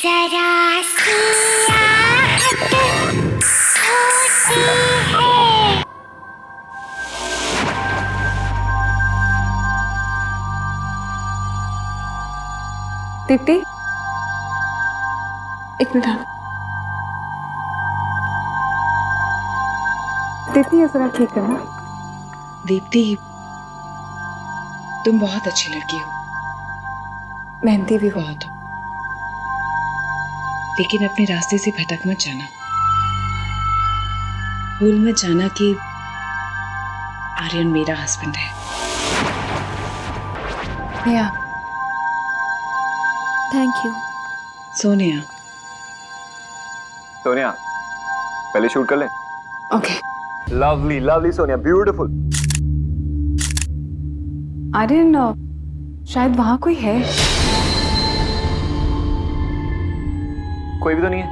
जरा सी आहट होती है। दीप्ति, एक मिनट। दीप्ति, ये जरा ठीक है ना? दीप्ति, तुम बहुत अच्छी लड़की हो। मेहनती भी हो। बहुत हो, लेकिन अपने रास्ते से भटक मत जाना। भूल मत जाना कि आर्यन मेरा हस्बैंड है। या थैंक यू। सोनिया, सोनिया, पहले शूट कर ले। Okay. Lovely lovely Sonia, beautiful. Aryan, शायद वहां कोई है। कोई भी तो नहीं है।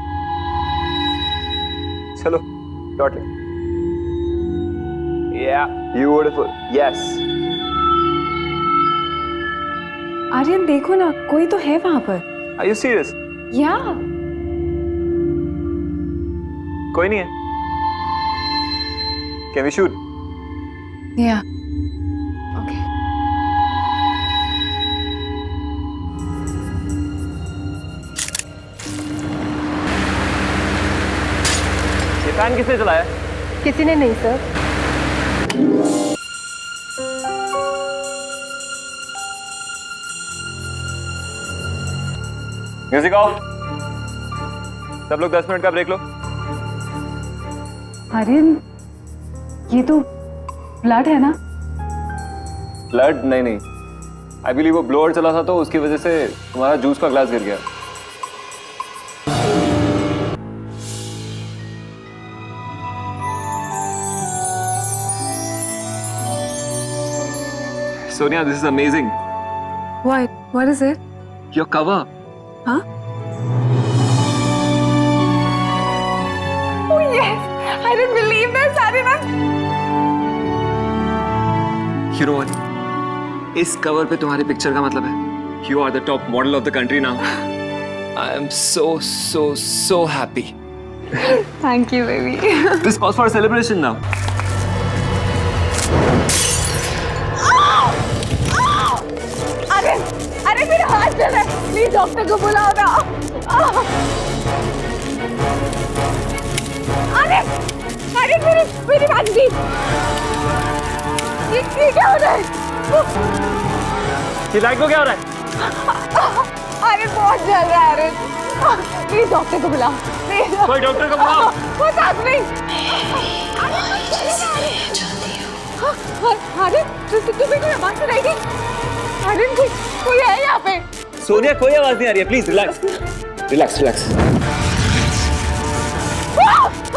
चलो शॉट ले। या ब्यूटीफुल, यस। आर्यन देखो ना, कोई तो है वहां पर। Are you serious? या कोई नहीं है। Can we shoot? या ओके। ये फैन किसने चलाया? किसी ने नहीं सर। Music of. सब लोग 10 मिनट का ब्रेक लो। आर्यन, ये तो ब्लड है ना? ब्लड? नहीं नहीं, आई बिलीव वो ब्लोअर चला था तो उसकी वजह से तुम्हारा जूस का ग्लास गिर गया। Sonia, this is amazing. What is it? Your cover. Huh? Oh yes! I didn't believe this, Aryan. You know what? इस कवर पे तुम्हारी पिक्चर का मतलब है You are the top model of the country now. I am so happy. Thank you, baby. This calls for a celebration now. अरे मेरा हाथ चल रहा है, प्लीज डॉक्टर को बुलाओ ना। अरे अरे मेरी बात दी। ये क्या हो रहा है? ये लाइट को क्या हो रहा है? अरे बहुत जल रहा है। अरे प्लीज डॉक्टर को बुलाओ, प्लीज। कोई डॉक्टर को बुलाओ। वो साथ में। अरे तुम्हें कोई आवाज सुनाई दी? अरे कोई है यहाँ पे? सोनिया, कोई आवाज नहीं आ रही है। Please relax relax relax.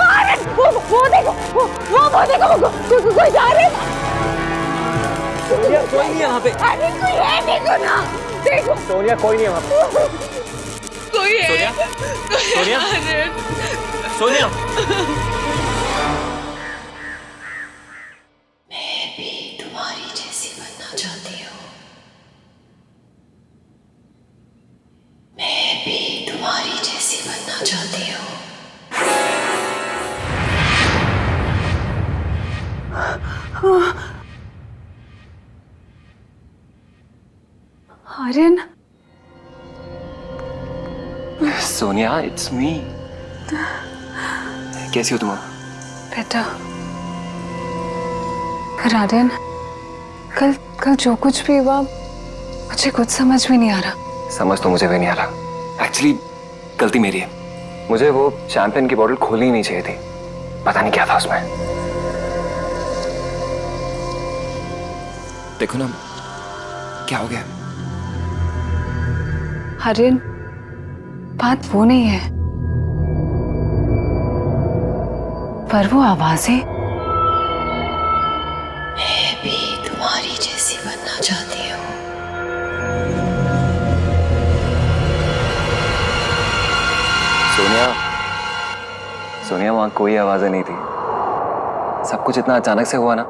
अरे वो देखो, वो कोई जा रहे हैं। सोनिया, कोई नहीं है वहाँ पे। अरे कोई है, देखो ना, देखो। सोनिया, कोई नहीं है वहाँ पे। कोई है। सोनिया, सोनिया, सोनिया। तुम्हारी जैसी बनना चाहती हूँ। मैं भी तुम्हारी जैसी बनना चाहती हूँ। Aryan, Sonia, it's me. कैसी हो तुम? बेटा। पर आर्यन, कल जो कुछ भी हुआ, मुझे कुछ समझ में नहीं आ रहा। समझ तो मुझे भी नहीं आ रहा। एक्चुअली गलती मेरी है। मुझे वो शैंपेन की बोतल खोलनी नहीं चाहिए थी। पता नहीं क्या था उसमें। देखो ना, क्या हो गया? आर्यन, बात वो नहीं है, पर वो आवाजें। मैं भी तुम्हारी जैसी बनना चाहती हूँ। सोनिया, सोनिया, वहां कोई आवाजें नहीं थी। सब कुछ इतना अचानक से हुआ ना,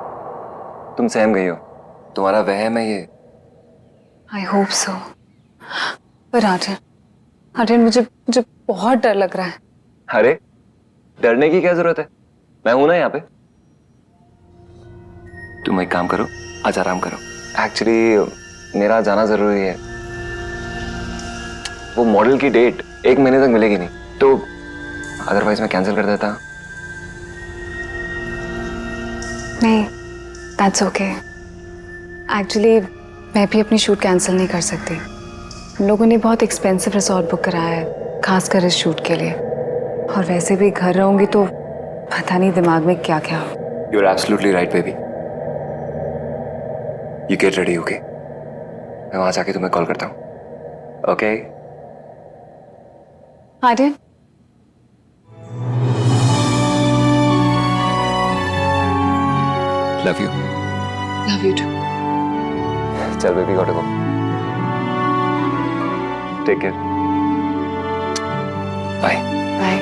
तुम सहम गई हो। तुम्हारा वहम है ये। I hope so. पर आर्यन, आर्यन मुझे मुझे बहुत डर लग रहा है। अरे डरने की क्या जरूरत है, मैं हूं ना यहाँ पे। तुम एक काम करो, आज आराम करो। एक्चुअली मेरा जाना जरूरी है। वो मॉडल की डेट 1 महीने तक मिलेगी नहीं, तो अदरवाइज मैं कैंसिल कर देता। नहीं, दैट्स ओके। एक्चुअली मैं भी अपनी शूट कैंसिल नहीं कर सकती। हम लोगों ने बहुत एक्सपेंसिव रिसोर्ट बुक कराया है, खासकर इस शूट के लिए। और वैसे भी घर रहूंगी तो पता नहीं दिमाग में क्या क्या हो। You are absolutely right baby. You get ready, okay? मैं वहां जाके तुम्हें कॉल करता हूँ, okay? Aryan, love you. Love you too. चल baby, got to go. Take care, bye. Bye.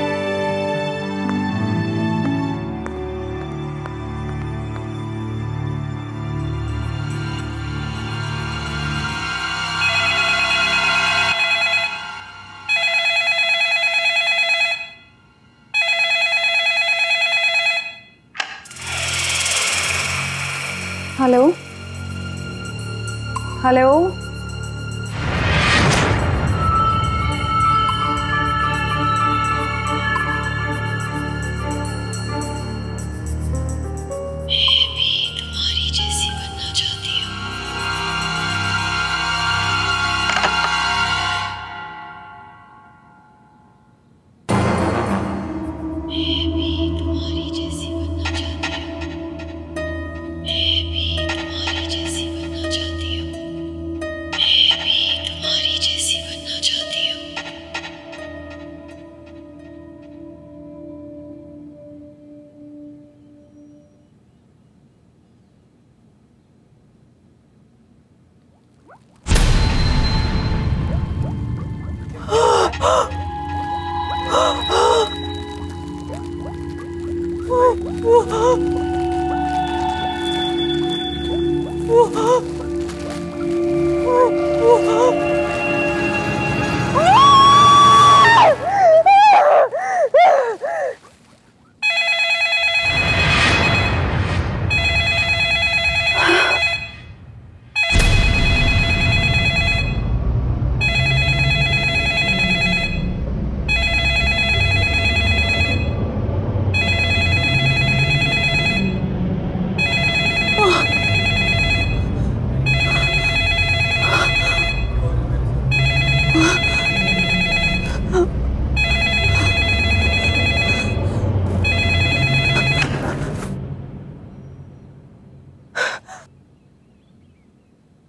Hello hello, तुम्हारी जैसी बनना चाहती हूँ। मैं भी तुम्हारी जैसी बनना चाहती हूँ। मैं भी तुम्हारी जैसी बनना चाहती हूँ। मैं भी तुम्हारी जैसी बनना चाहती हूँ।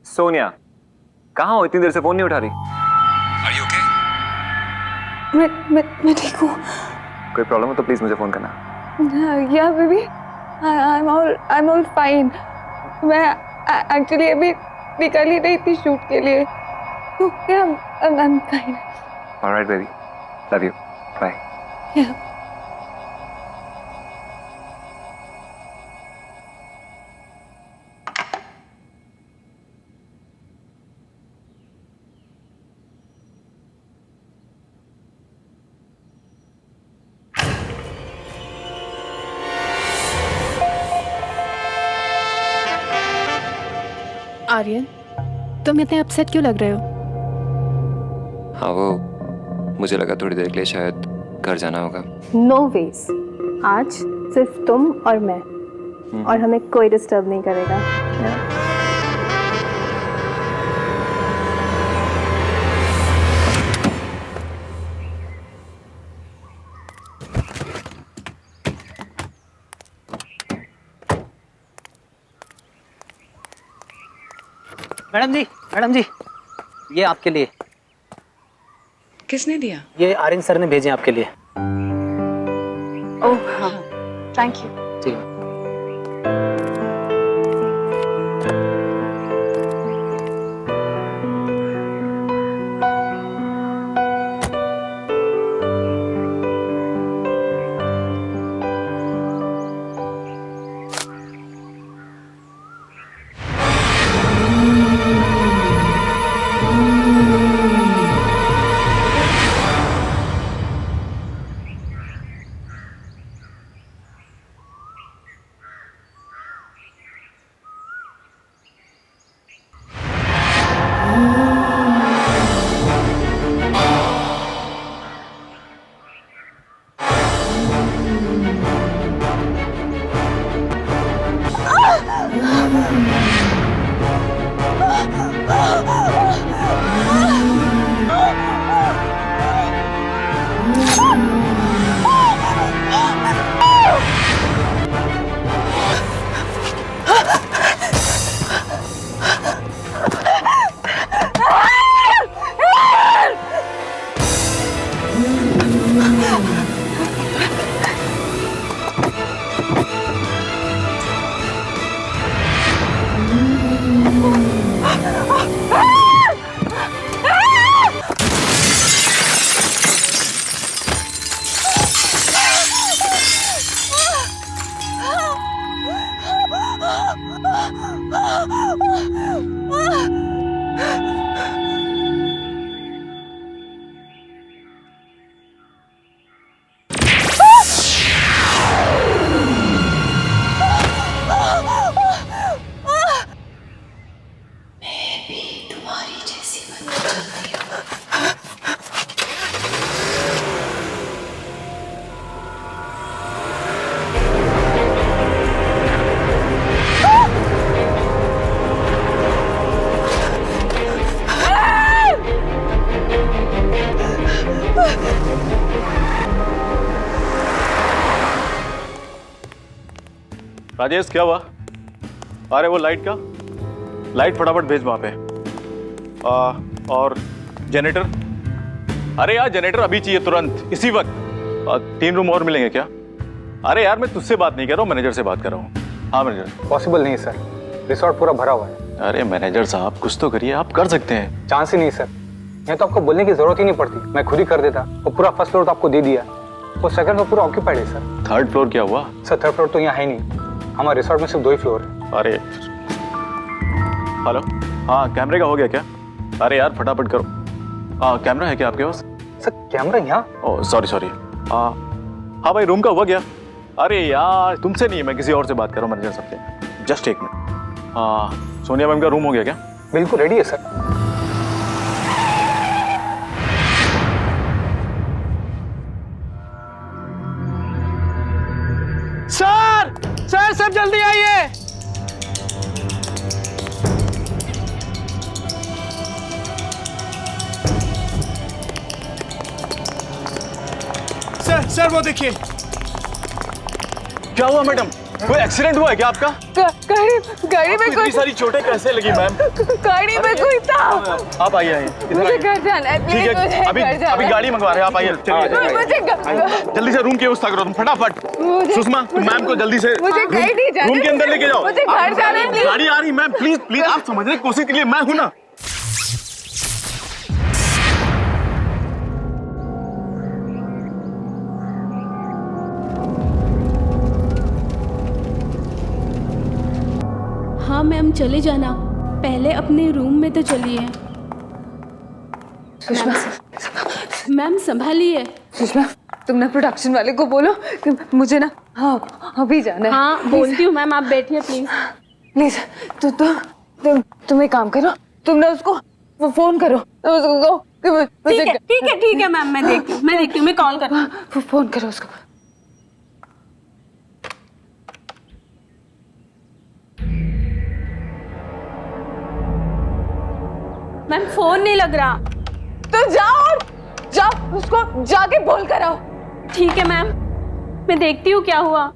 सोनिया, कहाँ हो? इतनी देर से फोन नहीं उठा रही। Are you okay? मैं ठीक हूँ। कोई प्रॉब्लम हो तो प्लीज मुझे फोन करना। Yeah baby, I am all fine. मैं एक्चुअली अभी निकल ही रही थी शूट के लिए, तो I am fine. Alright baby, love you, bye. Aryan, तुम इतने अपसेट क्यों लग रहे हो? हाँ, वो मुझे लगा थोड़ी देर के लिए शायद घर जाना होगा। नो वेज, आज सिर्फ तुम और मैं, और हमें कोई डिस्टर्ब नहीं करेगा। मैडम जी, ये आपके लिए। किसने दिया? ये आर्यन सर ने भेजे आपके लिए। ओह हाँ, थैंक यू। ठीक है। तुम्हारी जैसी बनना चाहती हूँ। राजेश क्या हुआ? अरे वो लाइट का, लाइट फटाफट भेज वहां पे। और जनरेटर, अरे यार जनरेटर अभी चाहिए तुरंत, इसी वक्त। 3 रूम और मिलेंगे क्या? अरे यार मैं तुझसे बात नहीं कर रहा हूँ, मैनेजर से बात कर रहा हूँ। हाँ मैनेजर। पॉसिबल नहीं सर, रिसोर्ट पूरा भरा हुआ है। अरे मैनेजर साहब कुछ तो करिए, आप कर सकते हैं। चांस ही नहीं सर, ये तो आपको बोलने की जरूरत ही नहीं पड़ती, मैं खुद ही कर देता। वो पूरा फर्स्ट फ्लोर तो आपको दे दिया, वो सेकंड फ्लोर पूरा ऑक्यूपाइड है सर। 3rd फ्लोर क्या हुआ? सर 3rd फ्लोर तो यहाँ है नहीं, हमारे रिसोर्ट में सिर्फ 2 ही फ्लोर है। अरे हेलो, हाँ कैमरे का हो गया क्या? अरे यार फटाफट करो। हाँ कैमरा है क्या आपके पास? सर कैमरा यहाँ? Oh sorry. हाँ भाई रूम का हुआ क्या? अरे यार तुमसे नहीं, मैं किसी और से बात कर रहा हूँ मैनेजर साहब से। Just 1 minute. हाँ सोनिया मैम का रूम हो गया क्या? बिल्कुल रेडी है सर। सर सब जल्दी आइए। सर वो देखिए। क्या हुआ मैडम? कोई एक्सीडेंट हुआ है क्या आपका? गाड़ी में इतनी सारी चोटें कैसे लगी मैम? गाड़ी में कोई था। आप आइए मुझे घर जाना है, प्लीज ठीक मुझे है, अभी घर जाना अभी है। गाड़ी मंगवा रहे हैं, आप आइए। चलिए मुझे जल्दी से रूम की व्यवस्था करो तुम फटाफट। सुषमा तुम मैम को जल्दी से मुझे कहीं नहीं जाना, रूम के अंदर लेके जाओ। मुझे घर जाना है, प्लीज। गाड़ी आ रही मैम, प्लीज आप समझने की कोशिश कीजिए, मैं हूं ना। हाँ मैम चले जाना, पहले अपने रूम में तो चलिए। सुषमा, मैम संभालिए। सुषमा तुम ना प्रोडक्शन वाले को बोलो कि मुझे ना हाँ अभी जाना है। हाँ बोलती हूँ मैम, आप बैठिए प्लीज। प्लीज तुम एक काम करो, तुम ना उसको वो फोन करो, उसको कहो कि मुझे ठीक है मैम, मैं देखती हूँ, मैं कॉल करती हूँ। फोन करो उसको। मैम फोन नहीं लग रहा। तो जाओ उसको जाके बोल कर आओ। ठीक है मैम, मैं देखती हूँ क्या हुआ।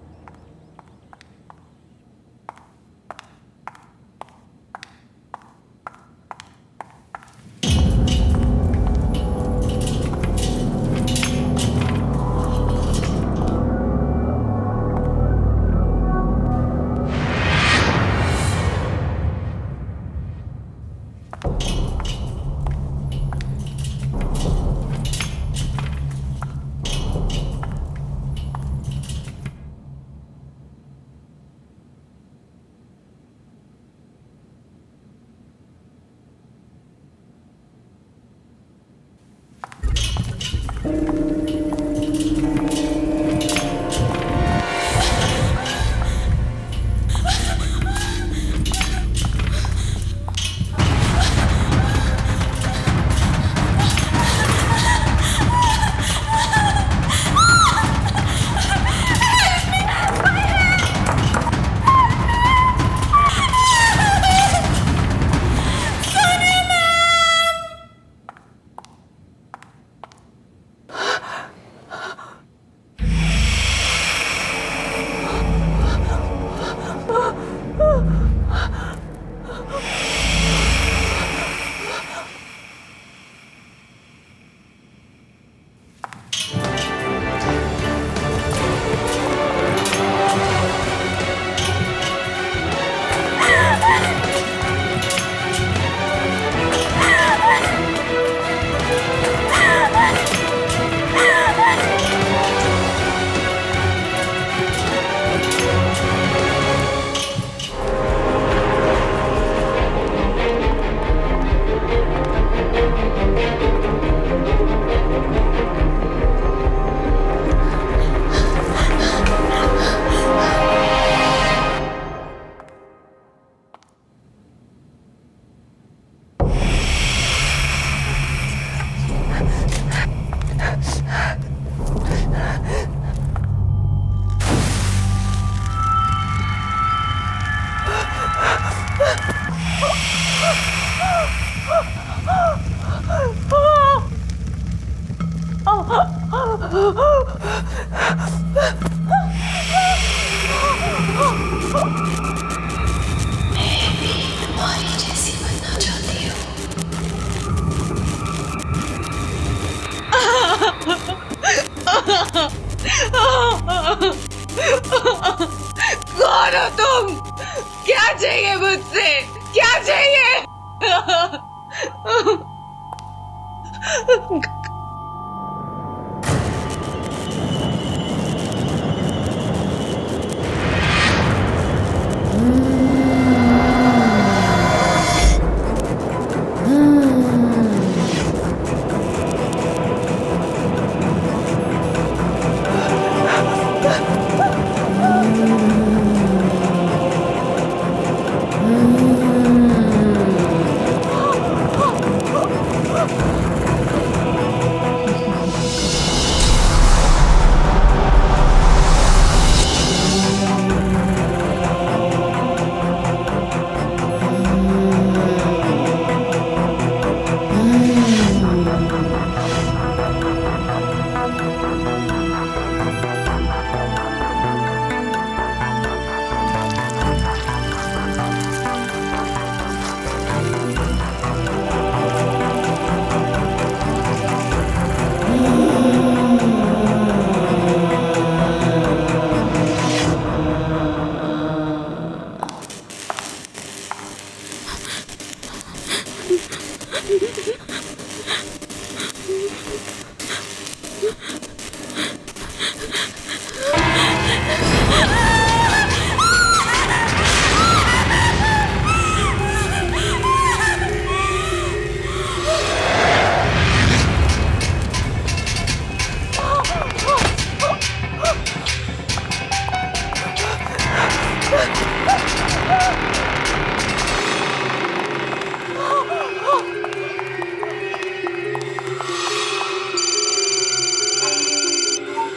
तुम्हारी जैसी बनना चाहती हूँ। कौन हो तुम? क्या चाहिए मुझसे? क्या चाहिए?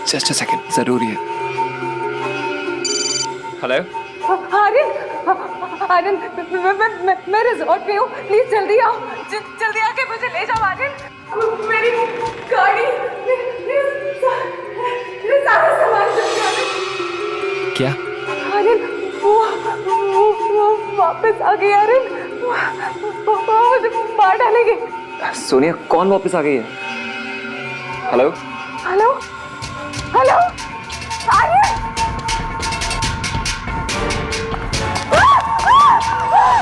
जस्ट अ सेकंड, जरूरी है। हेलो। आर्यन, आर्यन, मैं रिजॉर्ट पे हूँ, प्लीज जल्दी आओ, जल्दी आके मुझे ले जाओ आर्यन। मेरी गाड़ी, मेरे सारा सामान जल्दी आर्यन। क्या? आर्यन, वो वापस आ गई आर्यन, वो मुझे मार डालेंगे। सोनिया, कौन वापस आ गई है? Hello hello hello Aryan,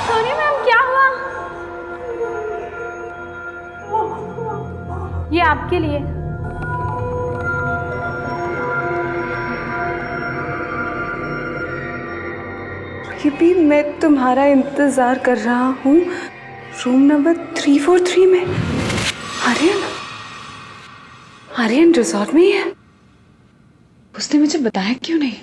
Sonia ma'am क्या हुआ? ये आपके लिए। ये भी मैं तुम्हारा इंतजार कर रहा हूँ रूम नंबर 343 में। आर्यन, आर्यन रिजॉर्ट में ही है। उसने मुझे बताया क्यों नहीं?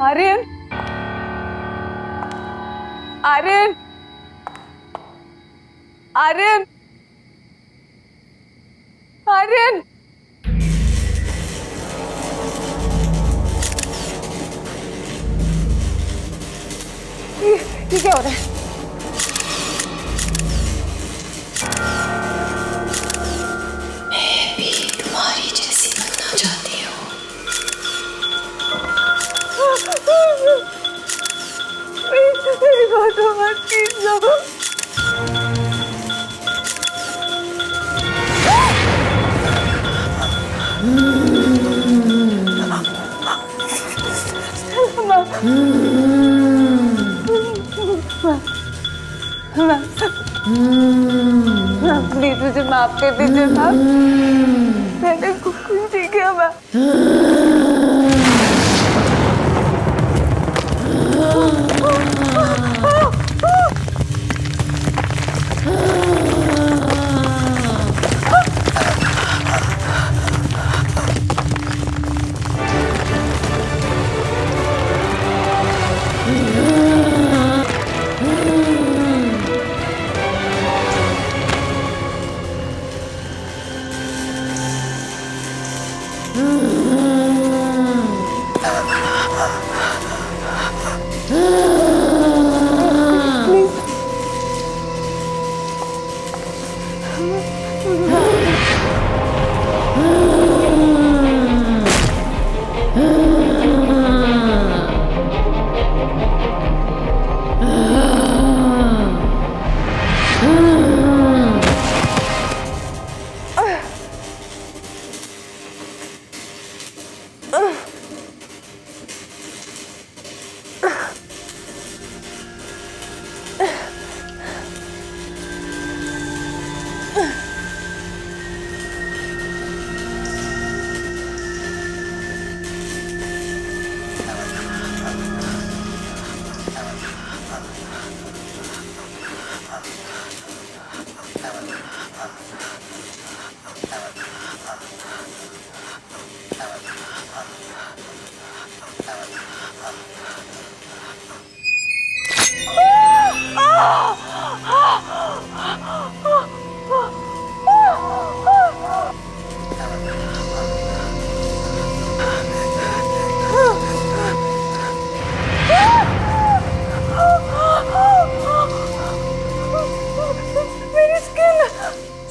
आर्यन, आर्यन, आर्यन, आर्यन, ये क्या हो रहा है? मैं भी तुम्हारी जैसी बनना चाहती हूँ। मेरी बात मत कीजिए। माफ कर दीजिए साहब, मैंने कुछ नहीं किया। मैं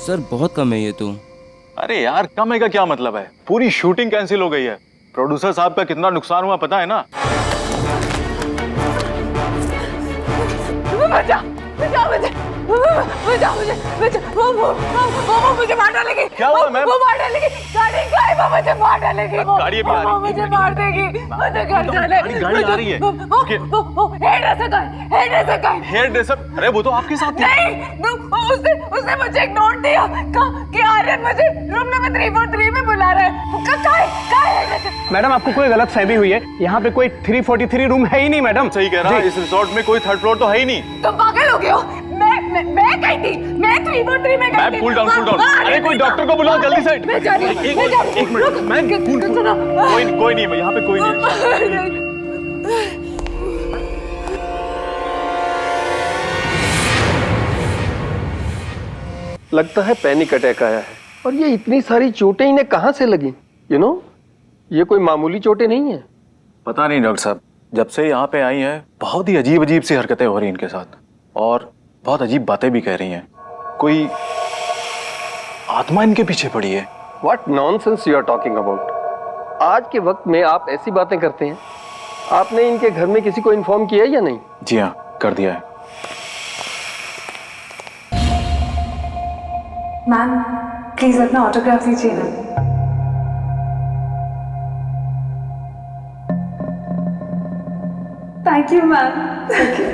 सर बहुत कम है ये तो। अरे यार कम है का क्या मतलब है, पूरी शूटिंग कैंसिल हो गई है। प्रोड्यूसर साहब का कितना नुकसान हुआ पता है ना। बचा, बचा मुझे, बचा मुझे, बचा, वो मुझे मार डालेगी। क्या हुआ मैम? वो मार डालेगी, गाड़ी का है, वो मुझे मार डालेगी। गाड़ी अभी आ रही है। मुझे मार देगी, मुझे घर जाने। गाड़ी आ रही है। हेयर ड्रेसर का है, हेयर ड्रेसर का है। Hairdresser? अरे वो तो आपके साथ थी। नहीं, उसने मुझे एक नोट दिया कि आर्यन मुझे रूम नंबर 343 में बुला रहा है। कहाँ है? मैडम आपको कोई गलत फहमी हुई है, यहाँ पे कोई 343 रूम है ही नहीं मैडम। सही कह रहा है, इस रिसोर्ट में कोई थर्ड फ्लोर तो है ही नहीं। तुम पागल हो गए हो? मैं गई थी, मैं 343 में गई थी। Cool down, cool down. अरे कोई डॉक्टर को बुलाओ जल्दी से। मैं जा रही हूँ। एक मिनट मैम, कोई नहीं है यहाँ पे, कोई नहीं। लगता है पैनिक अटैक आया है। और ये इतनी सारी चोटें इन्हें कहाँ से लगी? यू नो, ये कोई मामूली चोटें नहीं है। पता नहीं डॉक्टर साहब, जब से यहाँ पे आई हैं बहुत ही अजीब अजीब सी हरकतें हो रही हैं इनके साथ, और बहुत अजीब बातें भी कह रही हैं। कोई आत्मा इनके पीछे पड़ी है। What nonsense you are talking about? आज के वक्त में आप ऐसी बातें करते हैं? आपने इनके घर में किसी को इन्फॉर्म किया या नहीं? जी हाँ, कर दिया है। मैम प्लीज अपना ऑटोग्राफ दीजिए ना। Thank you ma'am, thank you.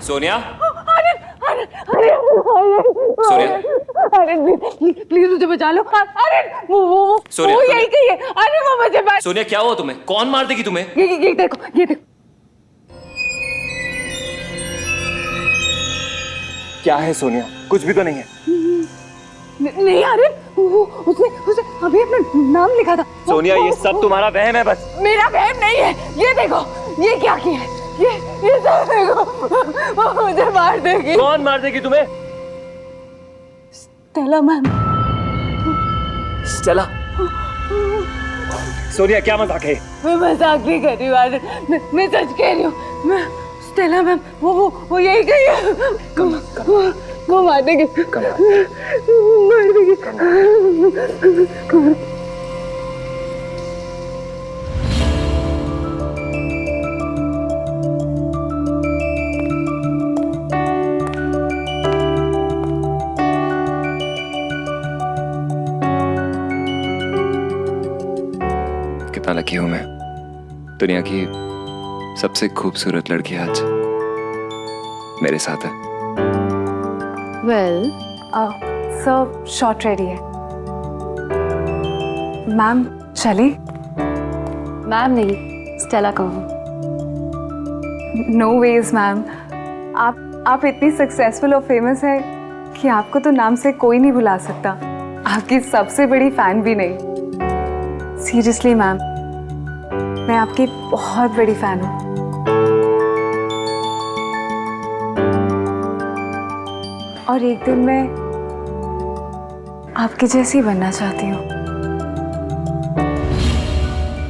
Sonia, अरे प्लीज मुझे बचा लो। अरे वो यही कही है। अरे वो मुझे सोनिया क्या हुआ तुम्हें? कौन मार देगी तुम्हें? ये देखो, ये देखो। क्या है सोनिया? कुछ भी तो नहीं है। नहीं अरे उसने अभी अपना नाम लिखा था। सोनिया ये सब तुम्हारा वहम है बस। मेरा वहम नहीं है। ये देखो, ये क्या किया है? ये सब देखो, वो मुझे मार देगी। कौन मार देगी तुम्हें? Stella ma'am. स्टेला? सोनिया क्या मजाक है? मैं मजाक नहीं कर रही हूँ आर्यन, मैं सच कह रही हूँ। मैं स्टेला मैम वो यही गई है, वो मार देगी, मार देगी। कितना लकी हूं मैं, दुनिया की सबसे खूबसूरत लड़की आज मेरे साथ है। वेल सर शॉट रेडी है। मैम चले? मैम नहीं, स्टेला कहूँ। नो वेज मैम, आप इतनी सक्सेसफुल और फेमस है कि आपको तो नाम से कोई नहीं भुला सकता। आपकी सबसे बड़ी फैन भी नहीं। सीरियसली मैम, मैं आपकी बहुत बड़ी फैन हूँ। और एक दिन मैं आपकी जैसी बनना चाहती हूँ।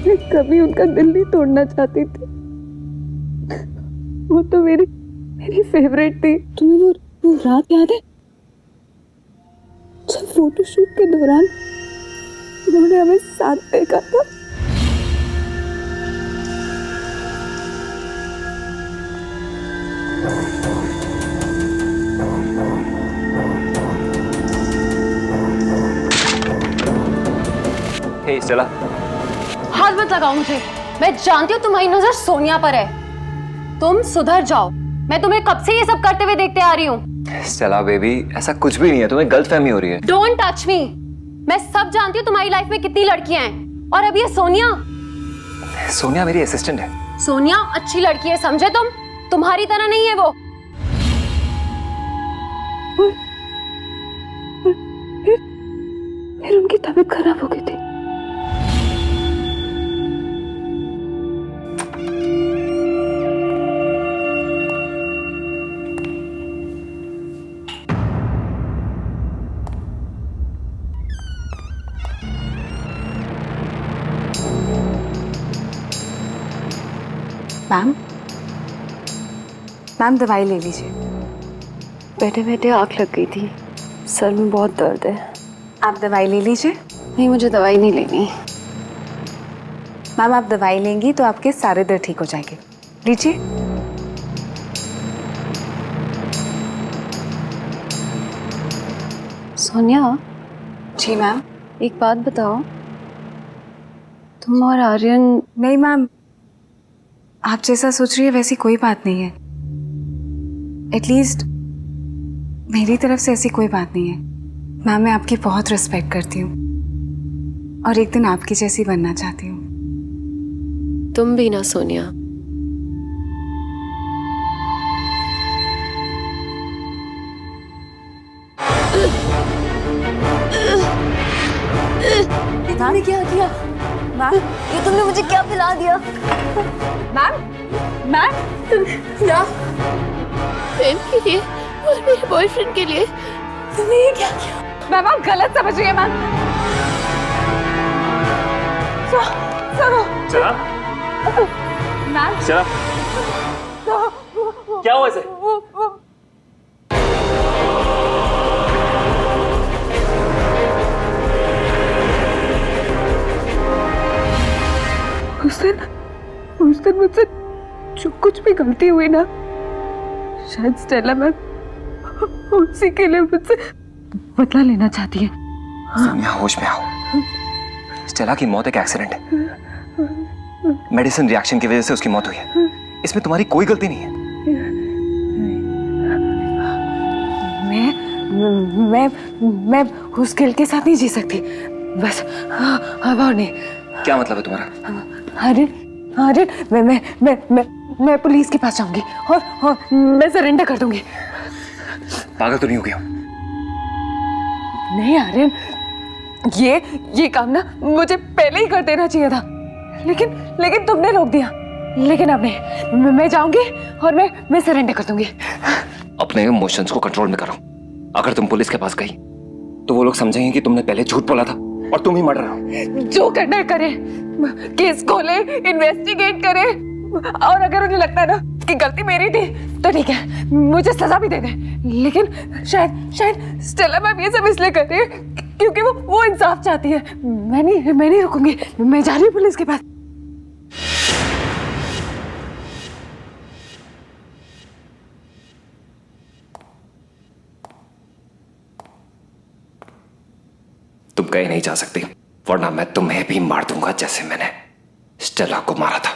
मैं कभी उनका दिल नहीं तोड़ना चाहती थी, वो तो मेरी फेवरेट थी। तुम्हें वो रात याद है जब फोटोशूट के दौरान उन्होंने हमें साथ देखा था? हे स्टेला, हाथ मत लगाओ मुझे। मैं जानती हूँ तुम्हारी नजर सोनिया पर है। तुम सुधर जाओ। मैं तुम्हें कब से ये सब करते हुए देखते आ रही हूँ। स्टेला बेबी, ऐसा कुछ भी नहीं है, तुम्हें गलतफहमी हो रही है। Don't touch me. मैं सब जानती हूँ तुम्हारी लाइफ में कितनी लड़कियां हैं, और अब ये सोनिया। सोनिया मेरी असिस्टेंट है। सोनिया अच्छी लड़की है, समझे तुम? तुम्हारी तरह नहीं है वो। फिर उनकी तबीयत खराब हो गई थी। मैम दवाई ले लीजिए। बैठे बैठे आँख लग गई थी, सर में बहुत दर्द है। आप दवाई ले लीजिए। नहीं, मुझे दवाई नहीं लेनी। मैम आप दवाई लेंगी तो आपके सारे दर्द ठीक हो जाएंगे। लीजिए। सोनिया। जी मैम। एक बात बताओ, तुम और आर्यन? नहीं मैम, आप जैसा सोच रही है वैसी कोई बात नहीं है। एटलीस्ट मेरी तरफ से ऐसी कोई बात नहीं है। मैम मैं आपकी बहुत रिस्पेक्ट करती हूँ और एक दिन आपकी जैसी बनना चाहती हूँ। तुम भी ना सोनिया। तुमने क्या किया? मैम ये तुमने मुझे क्या पिला दिया? मैम क्या? प्रेम के लिए और मेरे बॉयफ्रेंड के लिए तुमने ये क्या किया? मैम आप गलत समझ रही है। मैम सुनो। चला मैम चला, क्या हुआ इसे? उस दिन मुझसे जो कुछ भी गलती हुई ना, शायद स्टेला मैम उसी के लिए मुझसे बदला लेना चाहती है। सोनिया होश में आओ। स्टेला की मौत एक एक्सीडेंट है। मेडिसिन रिएक्शन की वजह से उसकी मौत हुई है। इसमें तुम्हारी कोई गलती नहीं है। मैं उस गिल्ट के साथ नहीं जी सकती। बस अब और नहीं। क्या मतलब है तुम्हारा? आर्यन, मैं पुलिस के पास जाऊंगी और मैं सरेंडर कर दूंगी। पागल तो नहीं हो गया? नहीं आर्यन, ये काम ना मुझे पहले ही कर देना चाहिए था, लेकिन तुमने रोक दिया। लेकिन अब नहीं, मैं जाऊंगी और मैं सरेंडर कर दूंगी। अपने इमोशंस को कंट्रोल में करो। अगर तुम पुलिस के पास गई तो वो लोग समझेंगे कि तुमने पहले झूठ बोला था और तुम ही मर्डर हो। जो करना है करे, केस खोले, इन्वेस्टिगेट करे, और अगर उन्हें लगता है ना कि गलती मेरी थी तो ठीक है, मुझे सजा भी दे दे। लेकिन शायद स्टेला मैम ये सब इसलिए कर रही है क्योंकि वो इंसाफ चाहती है। मैं नहीं रुकूंगी, मैं जा रही हूँ पुलिस के पास। तुम कहीं नहीं जा सकती, वरना मैं तुम्हें भी मार दूंगा जैसे मैंने स्टेला को मारा था।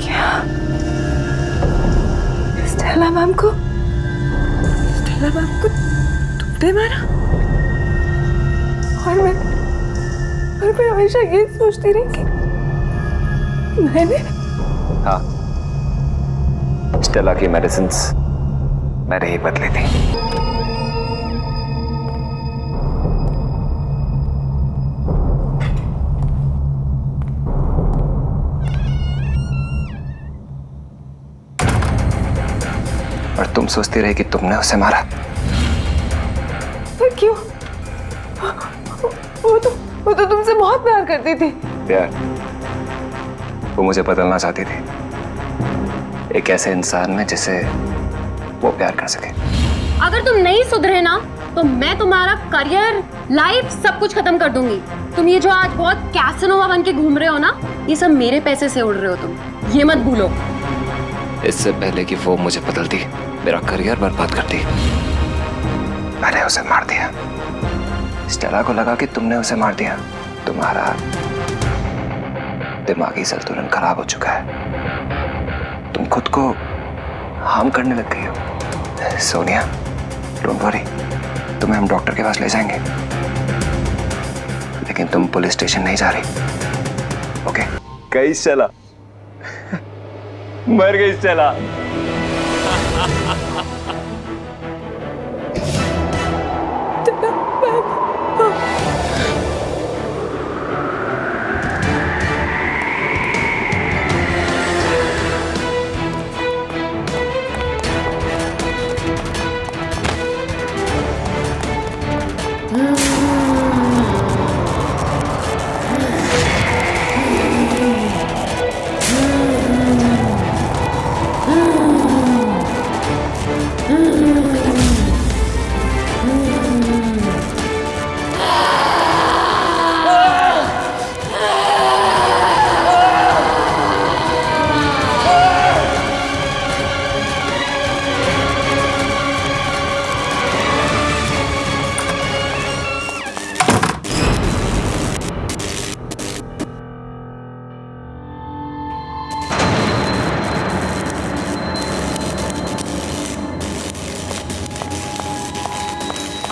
क्या? स्टेला मैम को तुमने मारा? और मैं हमेशा ये सोचती रही कि मैंने। हाँ, स्टेला की मेडिसिन्स मैंने ही बदली थी। और तुम सोचती रही कि तुमने उसे मारा। क्यों? वो तो तुमसे बहुत प्यार करती थी। प्यार? वो मुझे बदलना चाहती थी एक ऐसे इंसान में जिसे वो प्यार कर सके। अगर तुम नहीं सुधरे ना तो मैं तुम्हारा करियर, लाइफ सब कुछ खत्म कर दूंगी। तुम ये जो आज बहुत कैसनोवा बन के घूम रहे हो ना, ये सब मेरे पैसे से उड़ रहे हो तुम, ये मत भूलो। इससे पहले कि वो मुझे बदलती, मेरा करियर बर्बाद करती, मैंने उसे मार दिया। स्टेला को लगा कि तुमने उसे मार दिया। तुम्हारा दिमागी संतुलन खराब हो चुका है, तुम खुद को हार्म करने लग गई हो। सोनिया, डोंट वरी, तुम्हें हम डॉक्टर के पास ले जाएंगे, लेकिन तुम पुलिस स्टेशन नहीं जा रही, ओके? गई स्टेला, मर गई स्टेला।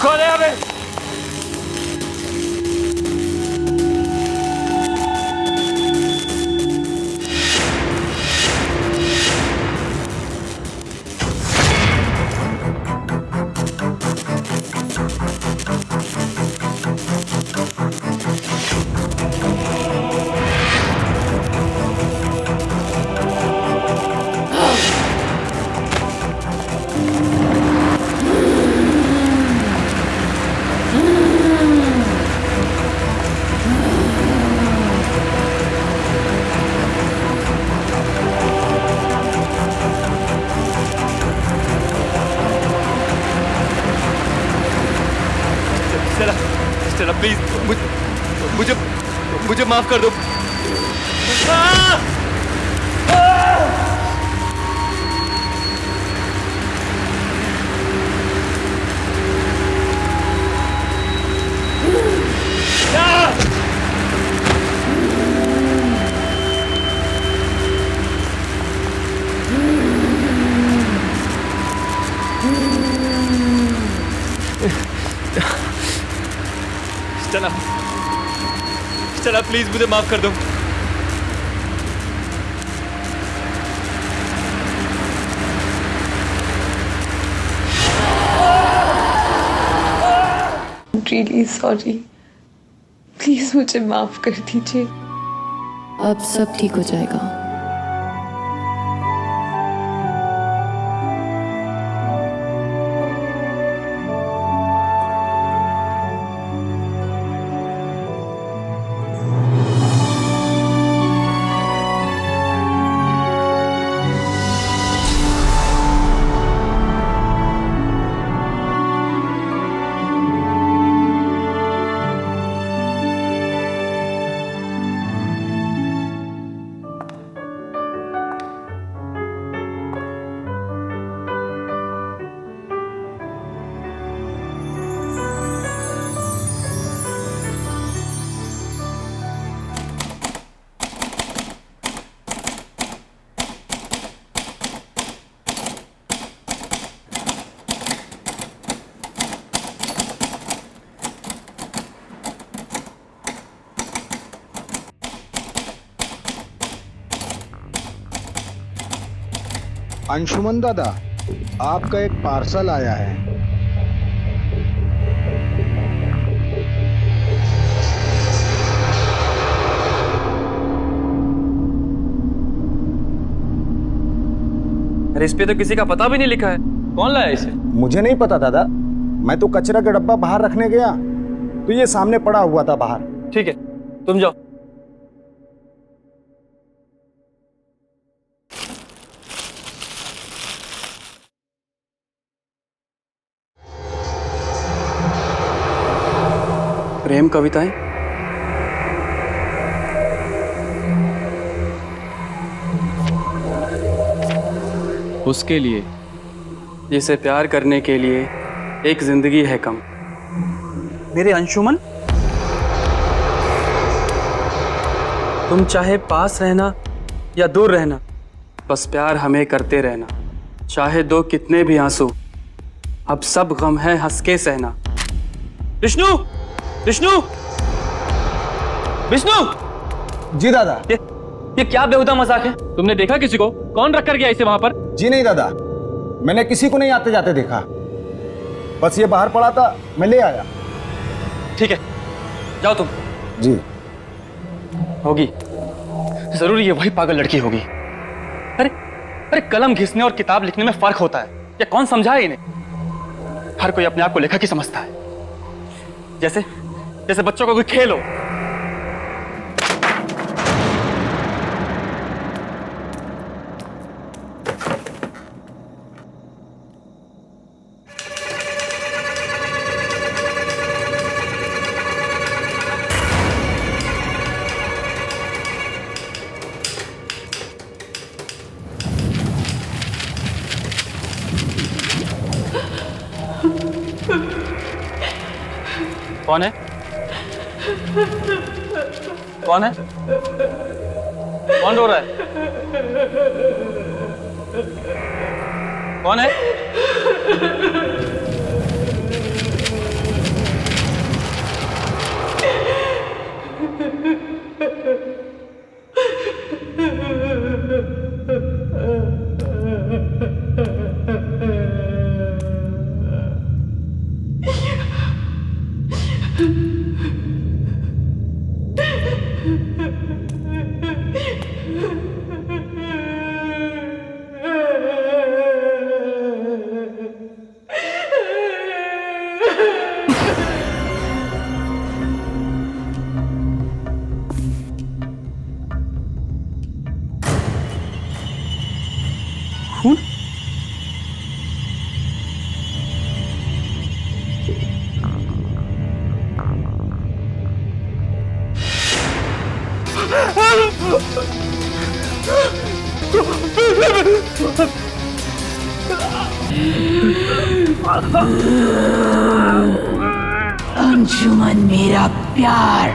खोले हमें। स्टेला प्लीज मुझे माफ कर दो। स्टेला प्लीज मुझे माफ कर दो। रियली सॉरी, प्लीज मुझे माफ कर दीजिए। अब सब ठीक हो जाएगा। अंशुमन दादा, आपका एक पार्सल आया है। अरे इस पे तो किसी का पता भी नहीं लिखा है, कौन लाया इसे? मुझे नहीं पता दादा, मैं तो कचरा का डब्बा बाहर रखने गया तो ये सामने पड़ा हुआ था बाहर। ठीक है, तुम जाओ। प्रेम कविताएं। उसके लिए जिसे प्यार करने के लिए एक जिंदगी है कम। मेरे अंशुमन, तुम चाहे पास रहना या दूर रहना, बस प्यार हमें करते रहना। चाहे दो कितने भी आंसू, अब सब गम है हंस के सहना। विष्णु, विष्णु, विष्णु! जी दादा। ये क्या बेहुदा मजाक है? तुमने देखा किसी को? कौन रख कर गया इसे वहां पर? जी नहीं दादा, मैंने किसी को नहीं आते जाते देखा, बस ये बाहर पड़ा था, मैं ले आया। ठीक है, जाओ तुम। जी। होगी, जरूर ये वही पागल लड़की होगी। अरे अरे, कलम घिसने और किताब लिखने में फर्क होता है, ये कौन समझाए इन्हें? हर कोई अपने आप को लेखक ही समझता है, जैसे जैसे बच्चों को कोई खेल हो। कौन है? कौन है? कौन रो रहा है? कौन है? खून? अंशुमन मेरा प्यार।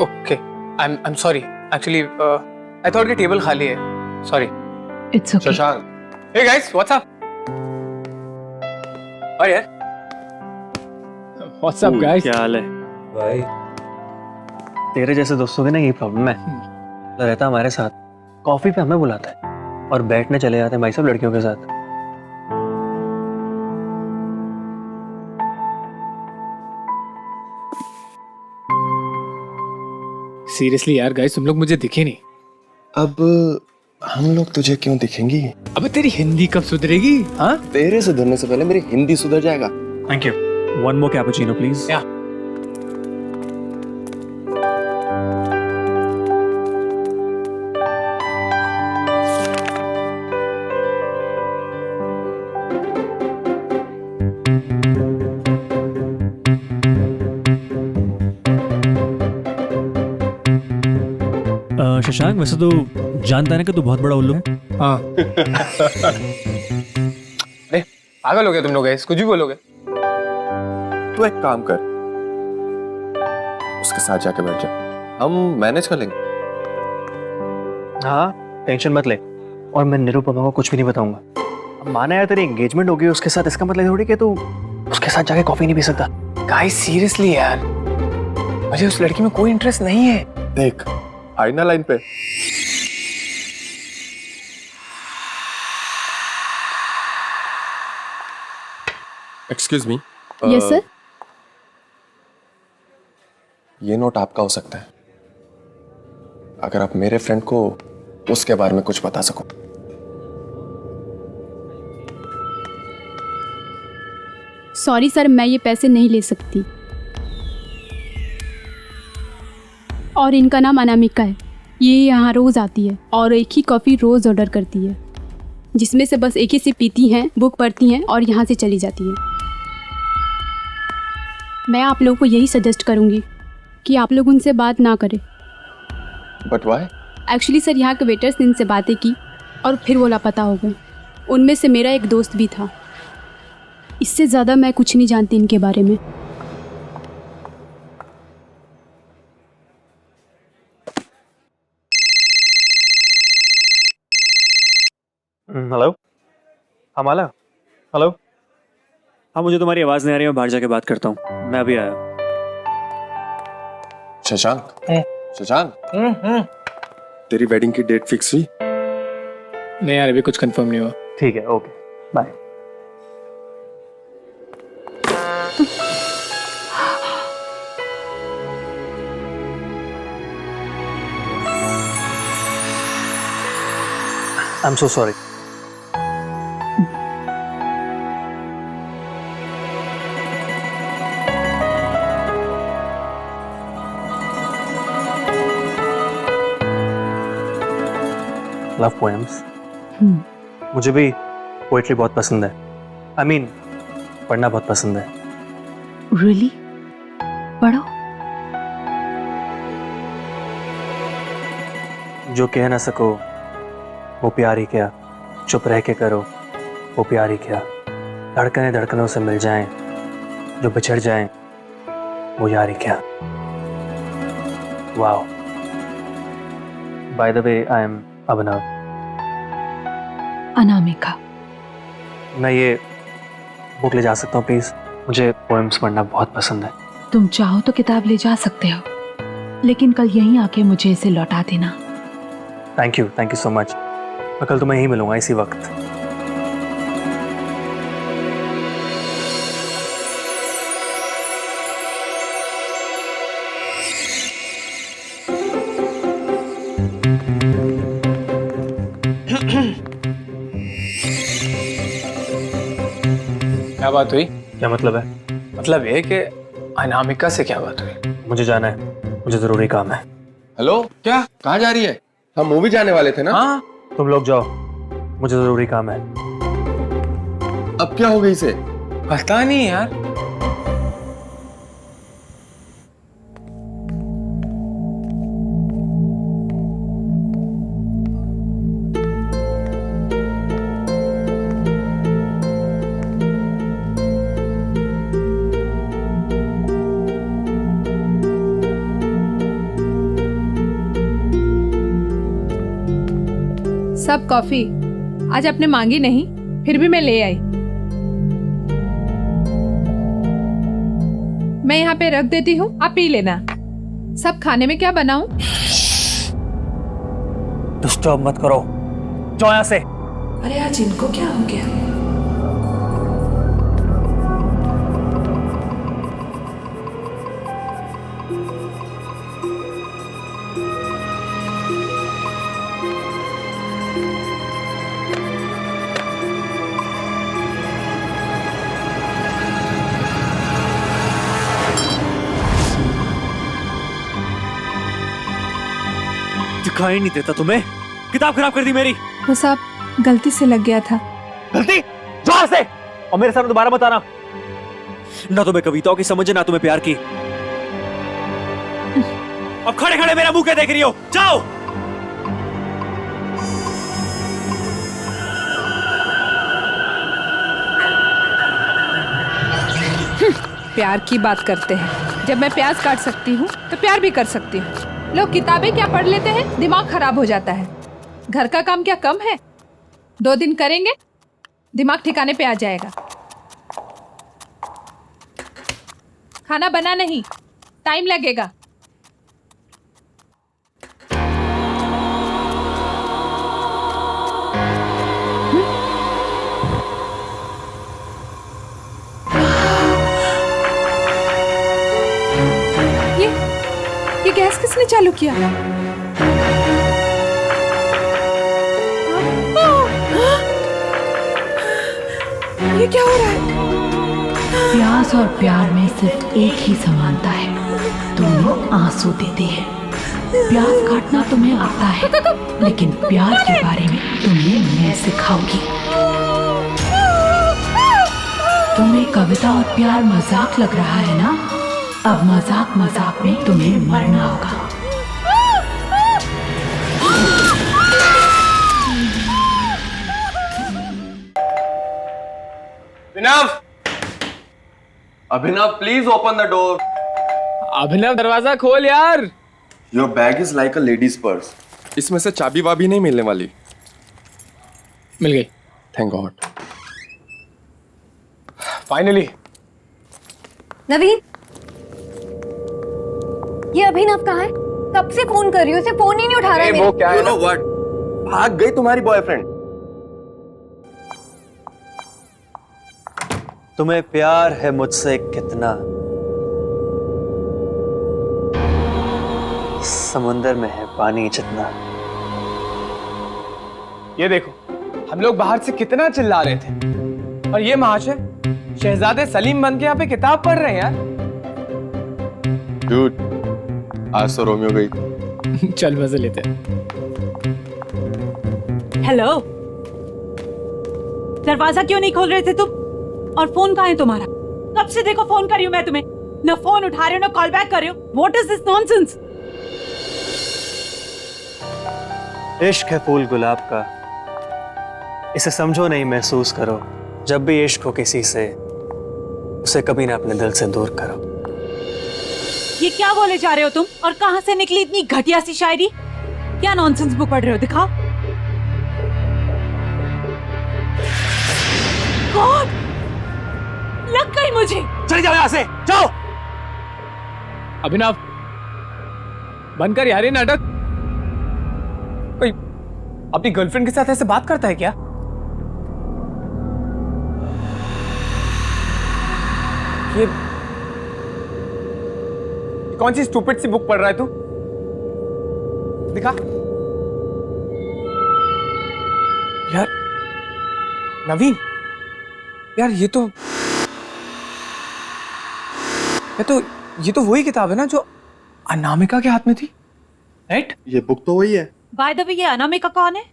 Okay, I'm sorry. Actually, I thought कि टेबल खाली है. Sorry. It's okay. Shashank. Hey guys, what's up? और यार. What's up guys? क्या हाल है भाई? तेरे जैसे दोस्तों की ना यही प्रॉब्लम है। रहता हमारे साथ, कॉफी पे हमें बुलाता है और बैठने चले जाते हैं भाई सब लड़कियों के साथ। सीरियसली यार गाइस, तुम लोग मुझे दिखे नहीं। अब हम लोग तुझे क्यों दिखेंगी? अबे तेरी हिंदी कब सुधरेगी? हाँ, तेरे सुधरने से पहले मेरी हिंदी सुधर जाएगा। Thank you. One more cappuccino please. या शशांक, वैसे तो जानता है ना कि तू बहुत बड़ा उल्लू है। हाँ। अरे पागल हो गए तुम लोग, कुछ भी बोलोगे। तू एक काम कर, उसके साथ जाके बैठ जा, हम मैनेज कर लेंगे। हाँ टेंशन मत ले, और मैं निरुपमा को कुछ भी नहीं बताऊंगा। अब माना यार तेरी एंगेजमेंट हो गई उसके साथ, इसका मतलब थोड़ी कि तू उसके साथ जाके कॉफी नहीं पी सकता। गाइस सीरियसली यार, मुझे उस लड़की में कोई इंटरेस्ट नहीं है। देख आई ना लाइन पे। Excuse me. Yes sir. ये नोट आपका हो सकता है, अगर आप मेरे फ्रेंड को उसके बारे में कुछ बता सको। सॉरी सर, मैं ये पैसे नहीं ले सकती। और इनका नाम अनामिका है, ये यहाँ रोज़ आती है और एक ही कॉफ़ी रोज़ ऑर्डर करती है, जिसमें से बस एक ही सिप पीती हैं, बुक पढ़ती हैं और यहाँ से चली जाती है। मैं आप लोगों को यही सजेस्ट करूँगी कि आप लोग उनसे बात ना करें। But why? एक्चुअली सर, यहाँ के वेटर्स ने इनसे बातें की और फिर वो लापता हो गए। उनमें से मेरा एक दोस्त भी था। इससे ज़्यादा मैं कुछ नहीं जानती इनके बारे में। हेलो, हाँ माला। हेलो। हाँ मुझे तुम्हारी आवाज़ नहीं आ रही है, मैं बाहर जाके बात करता हूँ, मैं अभी आया। शशांक, शशांक, तेरी वेडिंग की डेट फिक्स हुई? नहीं यार, अभी कुछ कंफर्म नहीं हुआ। ठीक है, okay bye. I am so sorry. Love poems, मुझे भी पोएट्री बहुत पसंद है। आई मीन पढ़ना बहुत पसंद है। रियली? पढ़ो। जो कह ना सको वो प्यार ही क्या, चुप रह के करो वो प्यार ही क्या, धड़कने धड़कनों से मिल जाएं, जो बिछड़ जाएं वो यार ही क्या। Wow. By the way, I am Abhinav. Anamika. मैं ये बुक ले जा सकता हूँ प्लीज? मुझे पोएम्स पढ़ना बहुत पसंद है। तुम चाहो तो किताब ले जा सकते हो, लेकिन कल यहीं आके मुझे इसे लौटा देना। Thank you so much. मैं कल तुम्हें यहीं मिलूंगा इसी वक्त। क्या बात हुई? क्या मतलब है? मतलब ये कि अनामिका से क्या बात हुई? मुझे जाना है, मुझे जरूरी काम है। हेलो, क्या कहाँ जा रही है? हम मूवी जाने वाले थे ना? हाँ। तुम लोग जाओ, मुझे जरूरी काम है। अब क्या हो गई इसे? पता नहीं यार। सब कॉफी आज आपने मांगी नहीं, फिर भी मैं ले आई। मैं यहाँ पे रख देती हूँ, आप पी लेना। सब खाने में क्या बनाऊं? डिस्टर्ब मत करो, जाओ यहाँ से। अरे आज इनको क्या हो गया? दिखाई नहीं देता तुम्हें? किताब खराब कर दी मेरी। वो सब गलती से लग गया था। गलती? जोर से! और मेरे सामने दोबारा मत आना। ना तुम्हें कविताओं की समझ है, ना तुम्हें प्यार की। अब खड़े खड़े मेरा मुंह क्या देख रही हो? जाओ। प्यार की बात करते हैं। जब मैं प्याज काट सकती हूँ तो प्यार भी कर सकती हूँ। लोग किताबें क्या पढ़ लेते हैं, दिमाग खराब हो जाता है। घर का काम क्या कम है? 2 दिन करेंगे, दिमाग ठिकाने पे आ जाएगा। खाना बना नहीं, टाइम लगेगा। ये गैस किसने चालू किया? ये क्या हो रहा है? प्यास और प्यार में सिर्फ एक ही समानता है, दोनों आंसू देते हैं। प्यास काटना तुम्हें आता है, लेकिन प्यार के बारे में तुम्हें मैं सिखाऊंगी। तुम्हें कविता और प्यार मजाक लग रहा है ना? अब मजाक मजाक में तुम्हें मरना होगा। अभिनव प्लीज ओपन द डोर। अभिनव दरवाजा खोल यार। Your bag is like a ladies purse. इसमें से चाबी वाबी नहीं मिलने वाली। मिल गई। Thank God. फाइनली। नवीन, ये अभिनव कहाँ है? कब से फोन कर रही हूँ, उसे फोन ही नहीं उठा रहा है। वो क्या है? You know what? भाग गई तुम्हारी बॉयफ्रेंड। तुम्हें प्यार है मुझसे कितना? समुंदर में है पानी जितना। ये देखो, हम लोग बाहर से कितना चिल्ला रहे थे, और ये महाशय शहजादे सलीम बन के यहाँ पे किताब पढ़ रहे हैं यार। Dude, आज तो रोमियो गई। चल मजे लेते हैं। हेलो, दरवाजा क्यों नहीं खोल रहे थे तुम? और फोन कहाँ है तुम्हारा? कब से देखो फोन कर रही हूँ मैं तुम्हें, न फोन उठा रहे हो न कॉल बैक कर रहे हो। What is this nonsense? इश्क है फूल गुलाब का, इसे समझो नहीं महसूस करो। जब भी इश्क हो किसी से, उसे कभी ना अपने दिल से दूर करो। ये क्या बोले जा रहे हो तुम? और कहाँ से निकली इतनी घटिया सी शायरी? क्या नॉनसेंस बुक पढ़ रहे हो? दिखाओ। गॉड, लग गई मुझे। चले जाओ यहाँ से, जाओ। अभिनव, बंद कर यार ये नाटक। कोई अपनी गर्लफ्रेंड के साथ ऐसे बात करता है क्या? ये कौन सी स्टूपिड सी बुक पढ़ रहा है तू? दिखा यार। नवीन यार, ये तो वही किताब है ना जो अनामिका के हाथ में थी, राइट? ये बुक तो वही है। बाय द वे, ये अनामिका कौन है?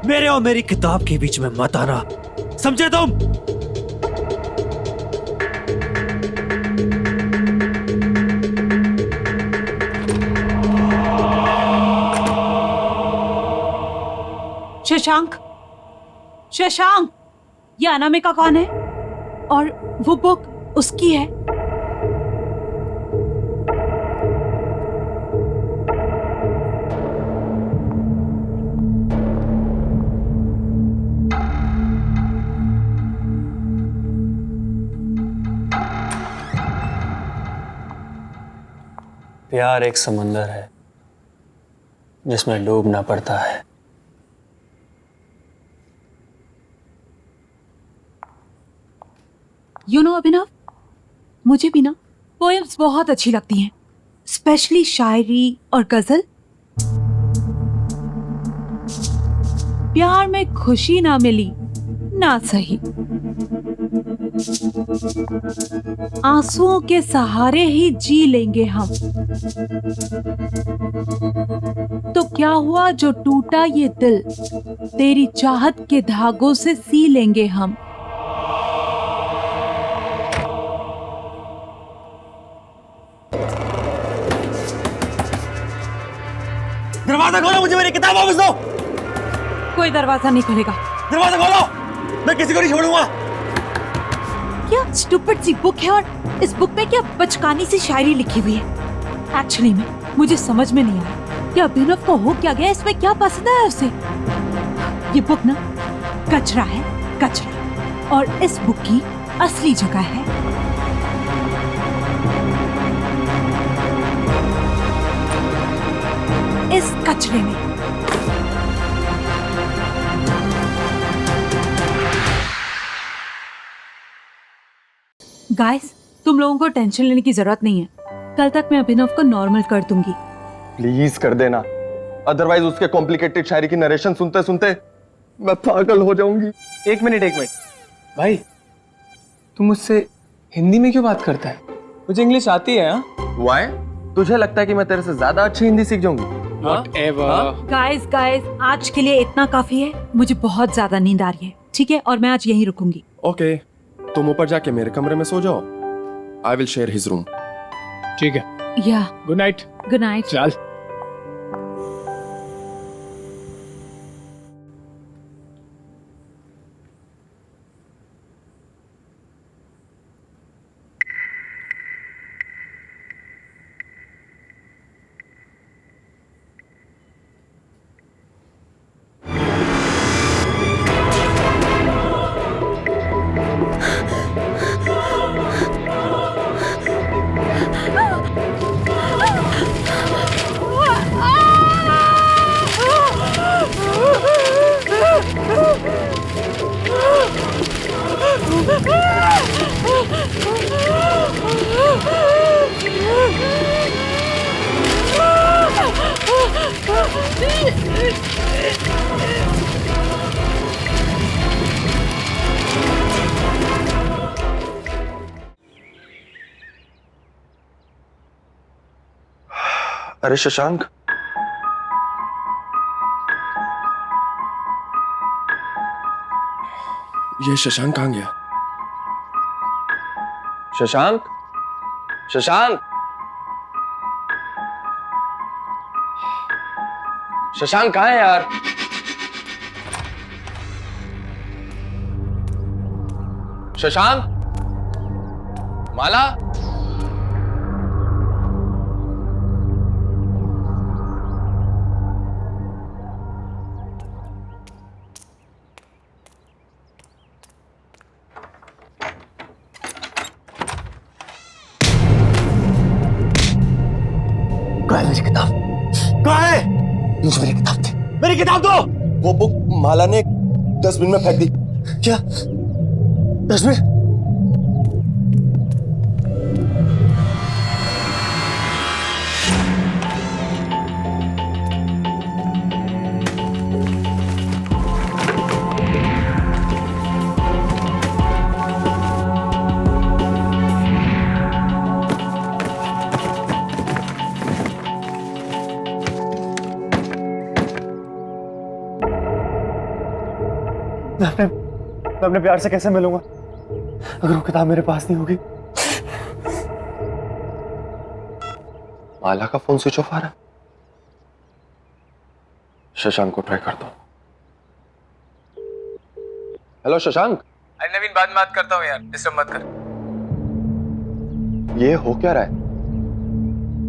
मेरे और मेरी किताब के बीच में मत आना, समझे तुम? शशांक, शशांक, ये अनामिका कौन है? और वो बुक उसकी है? प्यार एक समंदर है जिसमें डूबना पड़ता है। यू नो अभिनव, मुझे भी ना पोएम्स बहुत अच्छी लगती हैं, स्पेशली शायरी और गजल। प्यार में खुशी ना मिली ना सही, आंसुओं के सहारे ही जी लेंगे हम। तो क्या हुआ जो टूटा ये दिल, तेरी चाहत के धागों से सी लेंगे हम। दरवाजा खोलो, मुझे मेरी किताब वापस दो। कोई दरवाजा नहीं खुलेगा। दरवाजा खोलो, मैं किसी को नहीं छोड़ूंगा। क्या स्टूपिड सी बुक है और इस बुक में क्या बचकानी सी शायरी लिखी हुई है। एक्चुअली में मुझे समझ में नहीं आया कि अभिनव को हो क्या गया, इसमें क्या पसंद है उसे। ये बुक ना कचरा है, कचरा, और इस बुक की असली जगह है इस कचरे में। गाइस, तुम लोगों को टेंशन लेने की जरूरत नहीं है। कल तक मैं अभिनव को नॉर्मल कर दूंगी। प्लीज कर देना, अदरवाइज उसके कॉम्प्लिकेटेड शायरी की नरेशन सुनते सुनते मैं पागल हो जाऊंगी। एक मिनट भाई, तुम मुझसे हिंदी में क्यों बात करता है? मुझे इंग्लिश आती है। Why? तुझे लगता है कि मैं तेरे से ज्यादा अच्छी हिंदी सीख जाऊंगी? गाइस, आज के लिए इतना काफी है। मुझे बहुत ज्यादा नींद आ रही है, ठीक है? और मैं आज यहीं रुकूंगी। ओके, तुम ऊपर जाके मेरे कमरे में सो जाओ। I will share his room. ठीक है। या गुड नाइट। Good night. चल। अरे शशांक, ये शशांक कहाँ गया? शशांक, शशांक, शशांक कहाँ है यार? शशांक, माला, मेरी किताब कहाँ है? मुझे मेरी किताब दे, मेरी किताब दो। वो बुक माला ने डस्टबिन में फेंक दी। क्या डस्टबिन? मैं अपने प्यार से कैसे मिलूंगा अगर वो किताब मेरे पास नहीं होगी? माला का फोन स्विच ऑफ आ रहा है। शशांक को ट्राई करता हूं। हेलो शशांक। अरे नवीन, बाद में बात करता हूँ यार, डिस्टर्ब मत कर। ये हो क्या रहा है?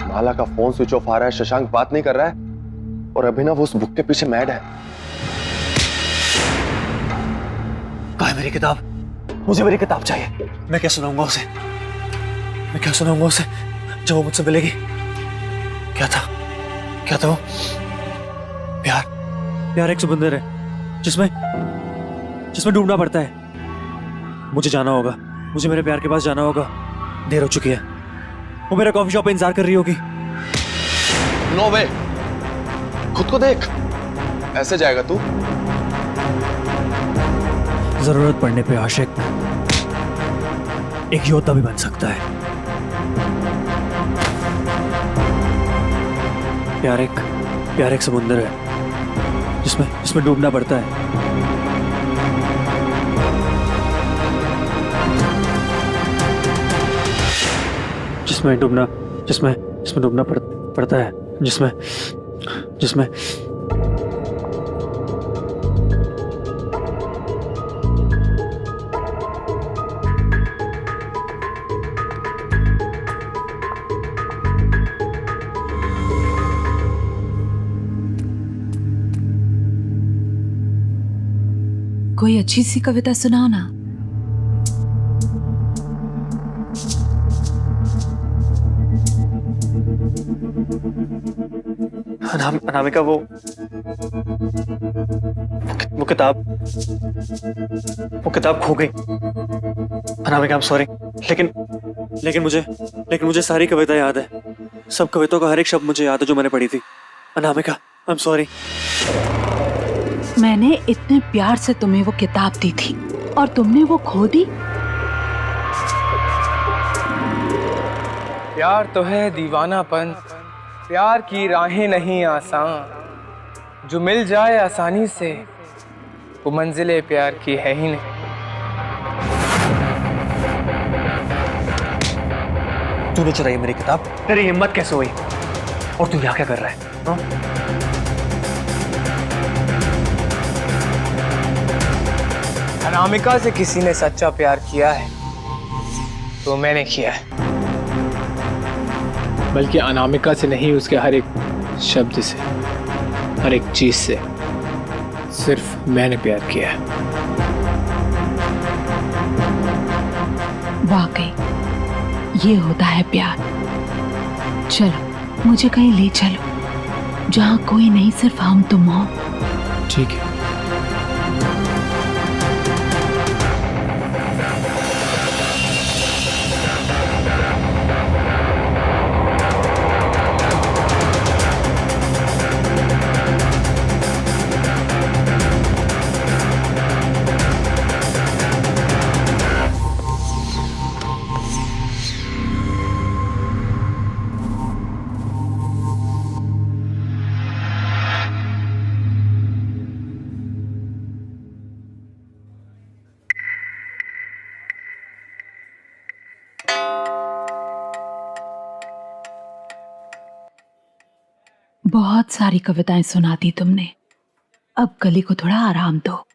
माला का फोन स्विच ऑफ आ रहा है, शशांक बात नहीं कर रहा है, और अभिनव उस बुक के पीछे मैड है। कहाँ है मेरी किताब? मुझे मेरी किताब चाहिए। मैं क्या सुनाऊंगा उसे? मैं क्या सुनाऊंगा उसे जो वो मुझसे मिलेगी? क्या था वो? प्यार एक समंदर है जिसमें डूबना पड़ता है। मुझे जाना होगा, मुझे मेरे प्यार के पास जाना होगा। देर हो चुकी है, वो मेरा कॉफी शॉप पे इंतजार कर रही होगी। नो वे, खुद को देख, ऐसे जाएगा तू? जरूरत पड़ने पे आशिक एक योद्धा भी बन सकता है। प्यार एक समुद्र है जिसमें डूबना पड़ता है। जिसमें डूबना पड़ता है, जिसमें कोई अच्छी सी कविता सुनाओ ना। अनामिका वो किताब खो गई। अनामिका आई एम सॉरी, लेकिन मुझे सारी कविता याद है। सब कविताओं का हर एक शब्द मुझे याद है जो मैंने पढ़ी थी। Anamika I am sorry. मैंने इतने प्यार से तुम्हें वो किताब दी थी और तुमने वो खो दी। प्यार तो है दीवानापन, प्यार की राहें नहीं आसान, जो मिल जाए आसानी से वो मंजिले प्यार की है ही नहीं। तूने चुराई मेरी किताब, तेरी हिम्मत कैसे हुई? और तू यहाँ क्या कर रहा है? हाँ? अनामिका से किसी ने सच्चा प्यार किया है तो मैंने किया है। बल्कि अनामिका से नहीं, उसके हर एक शब्द से, हर एक चीज से सिर्फ मैंने प्यार किया है। वाकई ये होता है प्यार। चलो मुझे कहीं ले चलो जहाँ कोई नहीं, सिर्फ हम तुम हो। ठीक है। बहुत सारी कविताएं सुना दी तुमने, अब गली को थोड़ा आराम दो।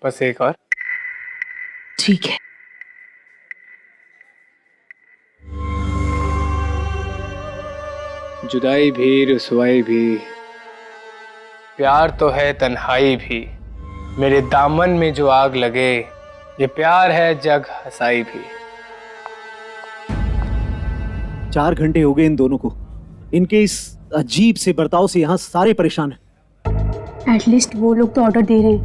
बस एक और। ठीक है। जुदाई भी, रुसवाई भी, प्यार तो है तन्हाई भी, मेरे दामन में जो आग लगे, ये प्यार है जग हंसाई भी। 4 घंटे हो गए इन दोनों को। इनके इस अजीब से बर्ताव से यहाँ सारे परेशान हैं। एटलीस्ट वो लोग तो ऑर्डर दे रहे हैं,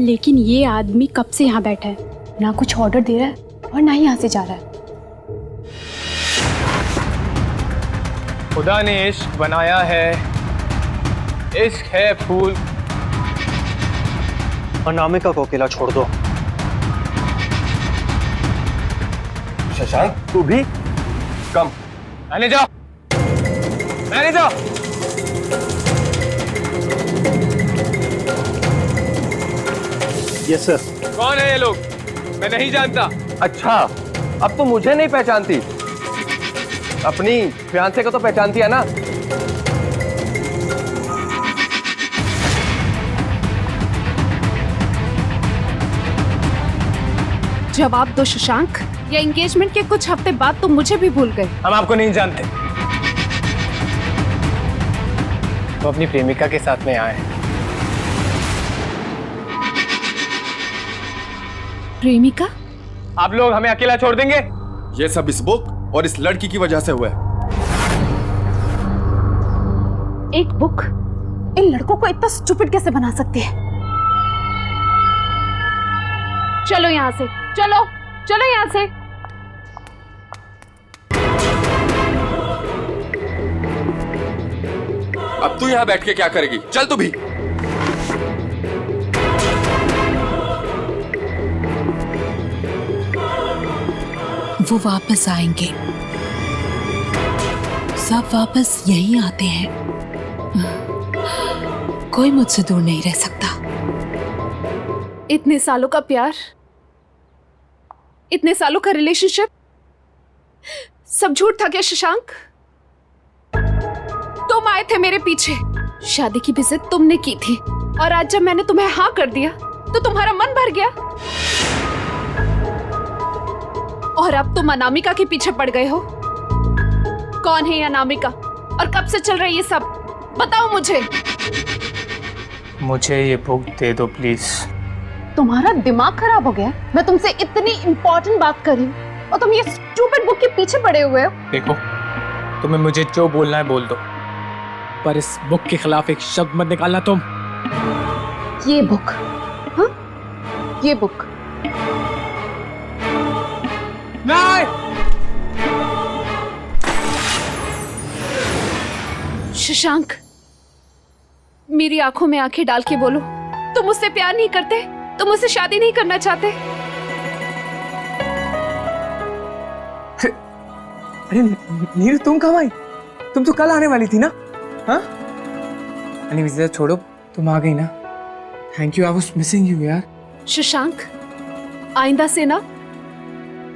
लेकिन ये आदमी कब से यहाँ बैठा है, ना कुछ ऑर्डर दे रहा है और ना ही यहाँ से जा रहा है। खुदा ने इश्क बनाया है, इश्क है फूल। अनामिका को अकेला छोड़ दो। शशांक तू भी कम। मैंने जाओ। Yes sir. कौन है ये लोग? मैं नहीं जानता। अच्छा, अब तो मुझे नहीं पहचानती, अपनी फियांसे को तो पहचानती है ना? जवाब दो शशांक, या एंगेजमेंट के कुछ हफ्ते बाद तो मुझे भी भूल गए। हम आपको नहीं जानते। तो अपनी प्रेमिका के साथ में आए। प्रेमिका? आप लोग हमें अकेला छोड़ देंगे? ये सब इस बुक और इस लड़की की वजह से हुआ है। एक बुक इन लड़कों को इतना स्टूपिड कैसे बना सकती है? चलो यहाँ से, चलो चलो यहाँ से। अब तू यहाँ बैठ के क्या करेगी? चल तू भी। वो वापस आएंगे, सब वापस यही आते हैं। कोई मुझसे दूर नहीं रह सकता। इतने सालों का प्यार, इतने सालों का रिलेशनशिप, सब झूठ था क्या शशांक? तुम आए थे मेरे पीछे, शादी की विजिट तुमने की थी, और आज जब मैंने तुम्हें हाँ कर दिया तो तुम्हारा मन भर गया, और अब तुम अनामिका के पीछे पड़ गए हो। कौन है ये अनामिका और कब से चल रही है ये सब? बताओ मुझे। मुझे ये बुक दे दो प्लीज। तुम्हारा दिमाग खराब हो गया? मैं तुमसे इतनी इंपॉर्टेंट बात कर रही हूँ और तुम ये स्टूपिड बुक के पीछे पड़े हुए हो। देखो, तुम्हें मुझे जो बोलना है बोल दो, पर इस बुक के खिलाफ एक शब्द मत निकालना तुम। ये बुक, हाँ? ये बुक नहीं। शशांक, मेरी आंखों में आंखें डाल के बोलो, तुम मुझसे प्यार नहीं करते? तुम मुझसे शादी नहीं करना चाहते? अरे नीरू, तुम कब आई? तुम तो कल आने वाली थी ना? हाँ? अरे विजय छोड़ो, तुम आ गई ना। Thank you, I was missing you यार। शशांक, आइंदा से ना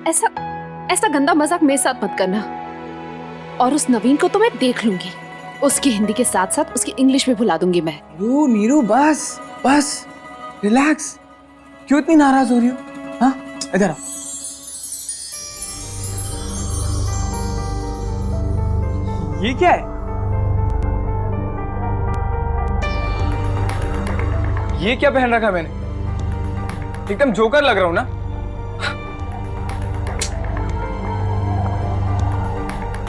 ऐसा गंदा मजाक मेरे साथ मत करना। और उस नवीन को तो मैं देख लूंगी, उसकी हिंदी के साथ साथ उसकी इंग्लिश भी भुला दूंगी मैं। नीरू बस बस रिलैक्स। क्यों इतनी नाराज हो रही हो? हाँ, इधर आओ। ये क्या है? ये क्या पहन रखा मैंने? एकदम जोकर लग रहा हूं ना?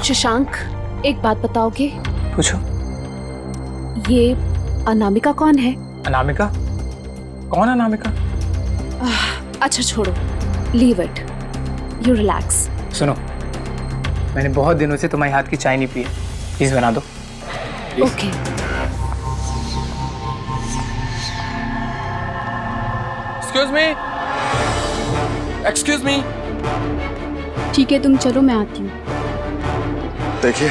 शशांक, एक बात बताओगे? पूछो। ये अनामिका कौन है? अनामिका? कौन अनामिका? अच्छा छोड़ो, लीव इट, यू रिलैक्स। सुनो, मैंने बहुत दिनों से तुम्हारे हाथ की चाय नहीं पी है, प्लीज बना दो। ओके। Excuse me. ठीक है, तुम चलो, मैं आती हूँ। देखिए,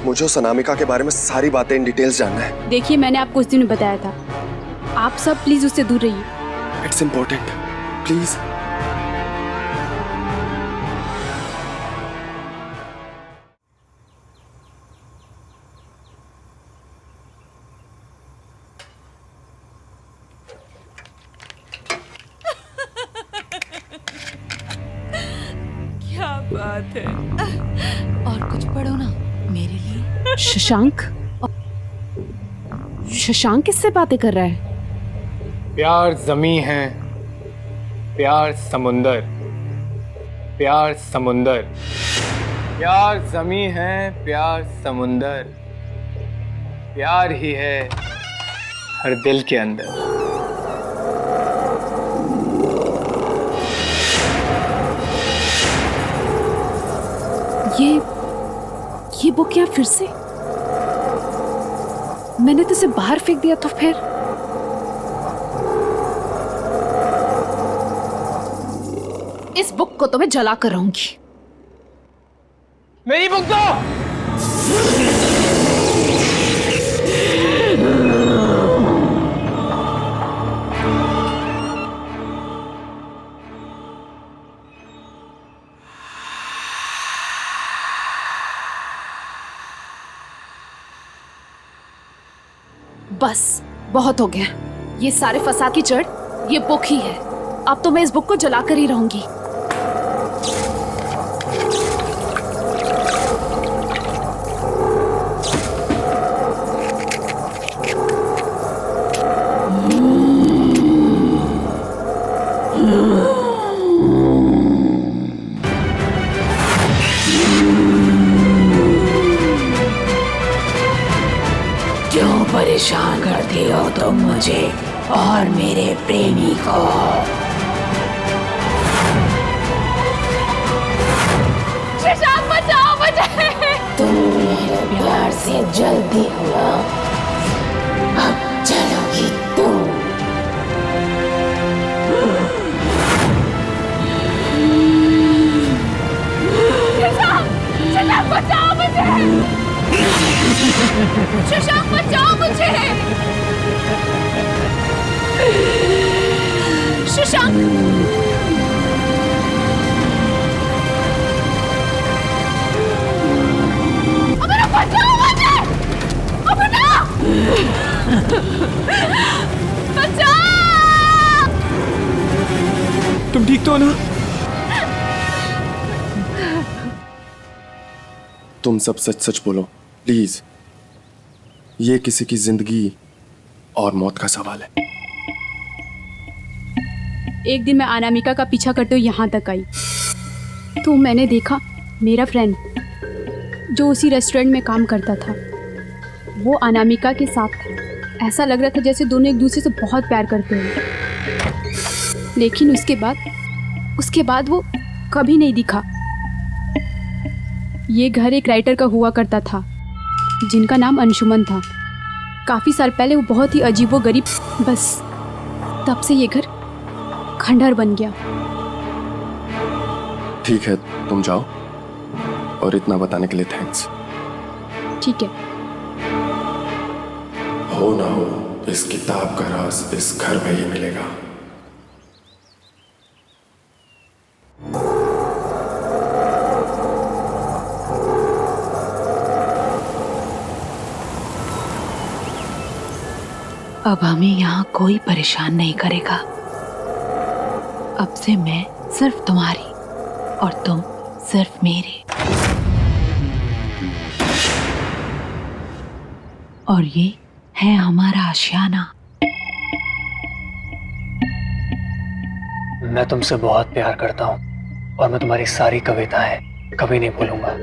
मुझे उस अनामिका के बारे में सारी बातें इन डिटेल्स जानना है। देखिए, मैंने आपको उस दिन बताया था, आप सब प्लीज उससे दूर रहिए। It's important, please. क्या बात है। और कुछ पढ़ो ना मेरे लिए। शशांक, शशांक किससे बातें कर रहा है? प्यार जमी है, प्यार समुंदर, प्यार समुंदर, प्यार जमी है, प्यार समुंदर, प्यार ही है हर दिल के अंदर। ये बुक यहाँ फिर से? मैंने तो इसे बाहर फेंक दिया तो फिर? इस बुक को तो मैं जला कर रहूंगी। मेरी बुक दो। बस बहुत हो गया, ये सारे फसाद की जड़ ये बुक ही है। अब तो मैं इस बुक को जलाकर ही रहूंगी। क्यों परेशान करती हो तुम मुझे और मेरे प्रेमी को? शशांक, बचाओ मुझे। तुम मेरे प्यार से जल्दी हुआ, अब चलोगी तुम। शशांक, बचाओ मुझे। शशांक, बचाओ मुझे। शशांक, अमर बचाओ मुझे। अमर बचाओ। तुम ठीक तो हो ना? तुम सब सच सच बोलो प्लीज। ये किसी की जिंदगी और मौत का सवाल है। एक दिन मैं अनामिका का पीछा करते हुए यहाँ तक आई तो मैंने देखा मेरा फ्रेंड जो उसी रेस्टोरेंट में काम करता था वो अनामिका के साथ था। ऐसा लग रहा था जैसे दोनों एक दूसरे से बहुत प्यार करते हैं। लेकिन उसके बाद वो कभी नहीं दिखा। ये घर एक राइटर का हुआ करता था जिनका नाम अंशुमन था। काफ़ी साल पहले वो बहुत ही अजीबोगरीब, बस तब से ये घर खंडहर बन गया। ठीक है, तुम जाओ, और इतना बताने के लिए थैंक्स। ठीक है। हो ना हो, इस किताब का राज इस घर में ही मिलेगा। अब हमें यहाँ कोई परेशान नहीं करेगा। अब से मैं सिर्फ तुम्हारी और तुम सिर्फ मेरे। और ये है हमारा आशियाना। मैं तुमसे बहुत प्यार करता हूँ और मैं तुम्हारी सारी कविताएं कभी नहीं भूलूंगा।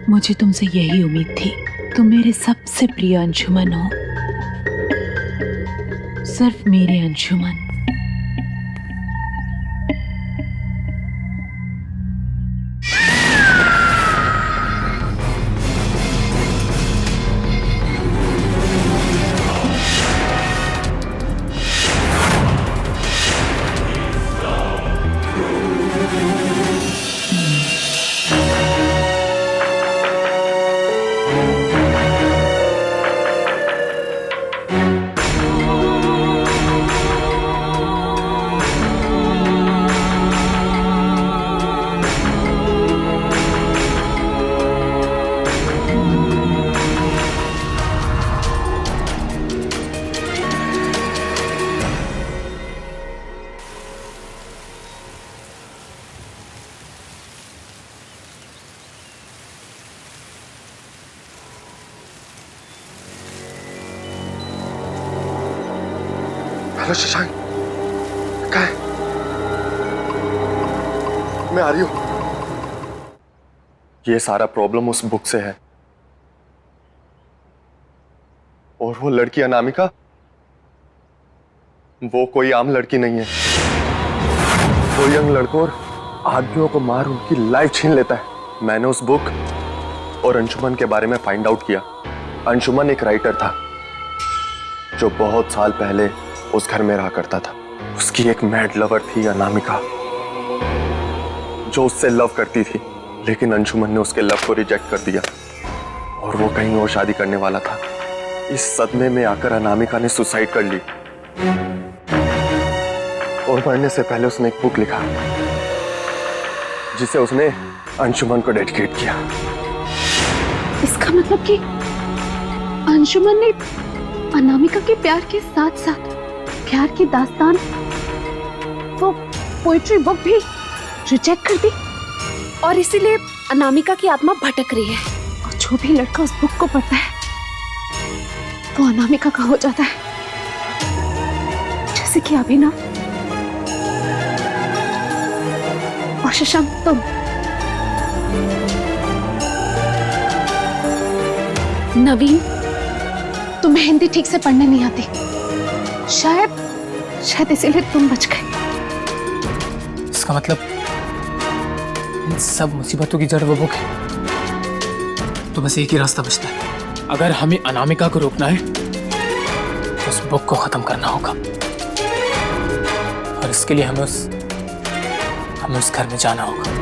मुझे तुमसे यही उम्मीद थी। तुम मेरे सबसे प्रिय अंशुमन हो, सिर्फ मेरे अंशुमन। हेलो शशांक, कहाँ है? मैं आ रही हूं। ये सारा प्रॉब्लम उस बुक से है। और वो लड़की अनामिका, वो कोई आम लड़की नहीं है। वो यंग लड़कों और आदमियों को मार उनकी लाइफ छीन लेता है। मैंने उस बुक और अंशुमन के बारे में फाइंड आउट किया। अंशुमन एक राइटर था जो बहुत साल पहले उस घर में रहा करता था। उसकी एक मैड लवर थी अनामिका, जो उससे लव करती थी, लेकिन अंशुमन ने उसके लव को रिजेक्ट कर दिया और वो कहीं और शादी करने वाला था। इस सदमे में आकर अनामिका ने सुसाइड कर ली और मरने से पहले उसने एक बुक लिखा जिसे उसने अंशुमन को डेडिकेट किया। इसका मतलब कि अंशुमन ने अनामिका के प्यार के साथ साथ प्यार की दास्तान, वो पोइट्री बुक भी रिजेक्ट कर दी और इसीलिए अनामिका की आत्मा भटक रही है। और जो भी लड़का उस बुक को पढ़ता है वो अनामिका का हो जाता है, जैसे कि अभिनव और शशांक तुम। नवीन, तुम्हें हिंदी ठीक से पढ़ने नहीं आती, शायद इसीलिए तुम बच गए। इसका मतलब इन सब मुसीबतों की जड़ वो बुक है। तो बस एक ही रास्ता बचता है। अगर हमें अनामिका को रोकना है तो उस बुक को खत्म करना होगा और इसके लिए हमें उस घर में जाना होगा।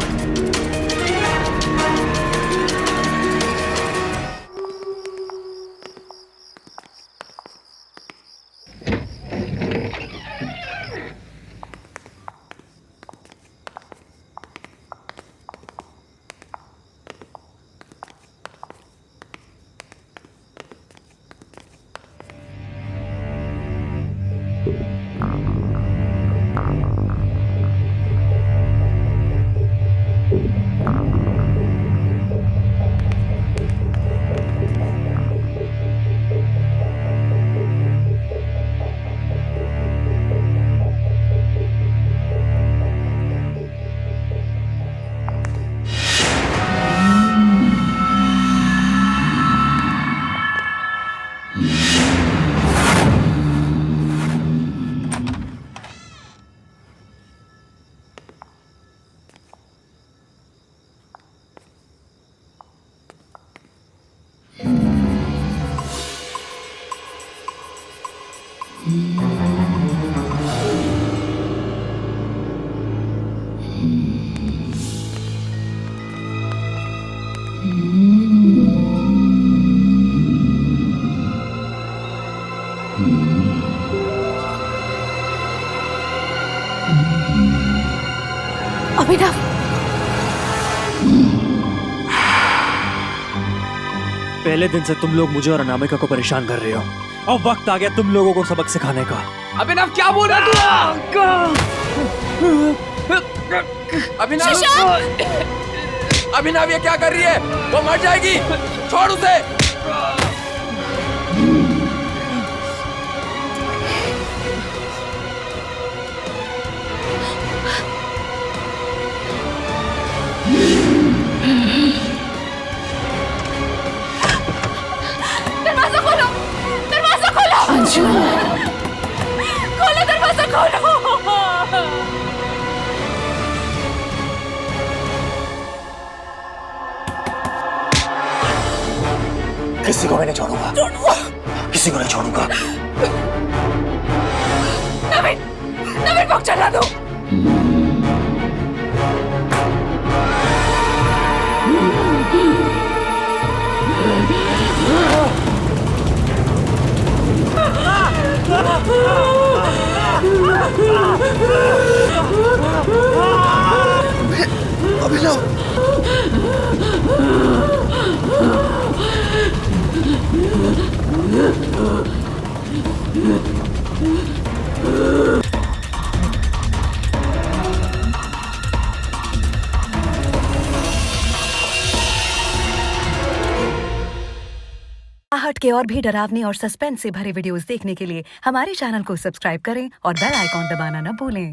अभिनव, पहले दिन से तुम लोग मुझे और अनामिका को परेशान कर रहे हो। अब वक्त आ गया तुम लोगों को सबक सिखाने का। अभिनव क्या बोल रहा तू? अभिनव, अभिनव ये क्या कर रही है? वो मर जाएगी, छोड़ उसे। दरवाजा खोलो, दरवाजा खोलो। अंशुमन, खोलो दरवाजा खोलो। किसी को मैं नहीं छोड़ूंगा, किसी को नहीं छोड़ूंगा। नवीन, नवीन को चला दो। अभिनव, आहट के और भी डरावने और सस्पेंस से भरे वीडियोस देखने के लिए हमारे चैनल को सब्सक्राइब करें और बेल आइकॉन दबाना न भूलें।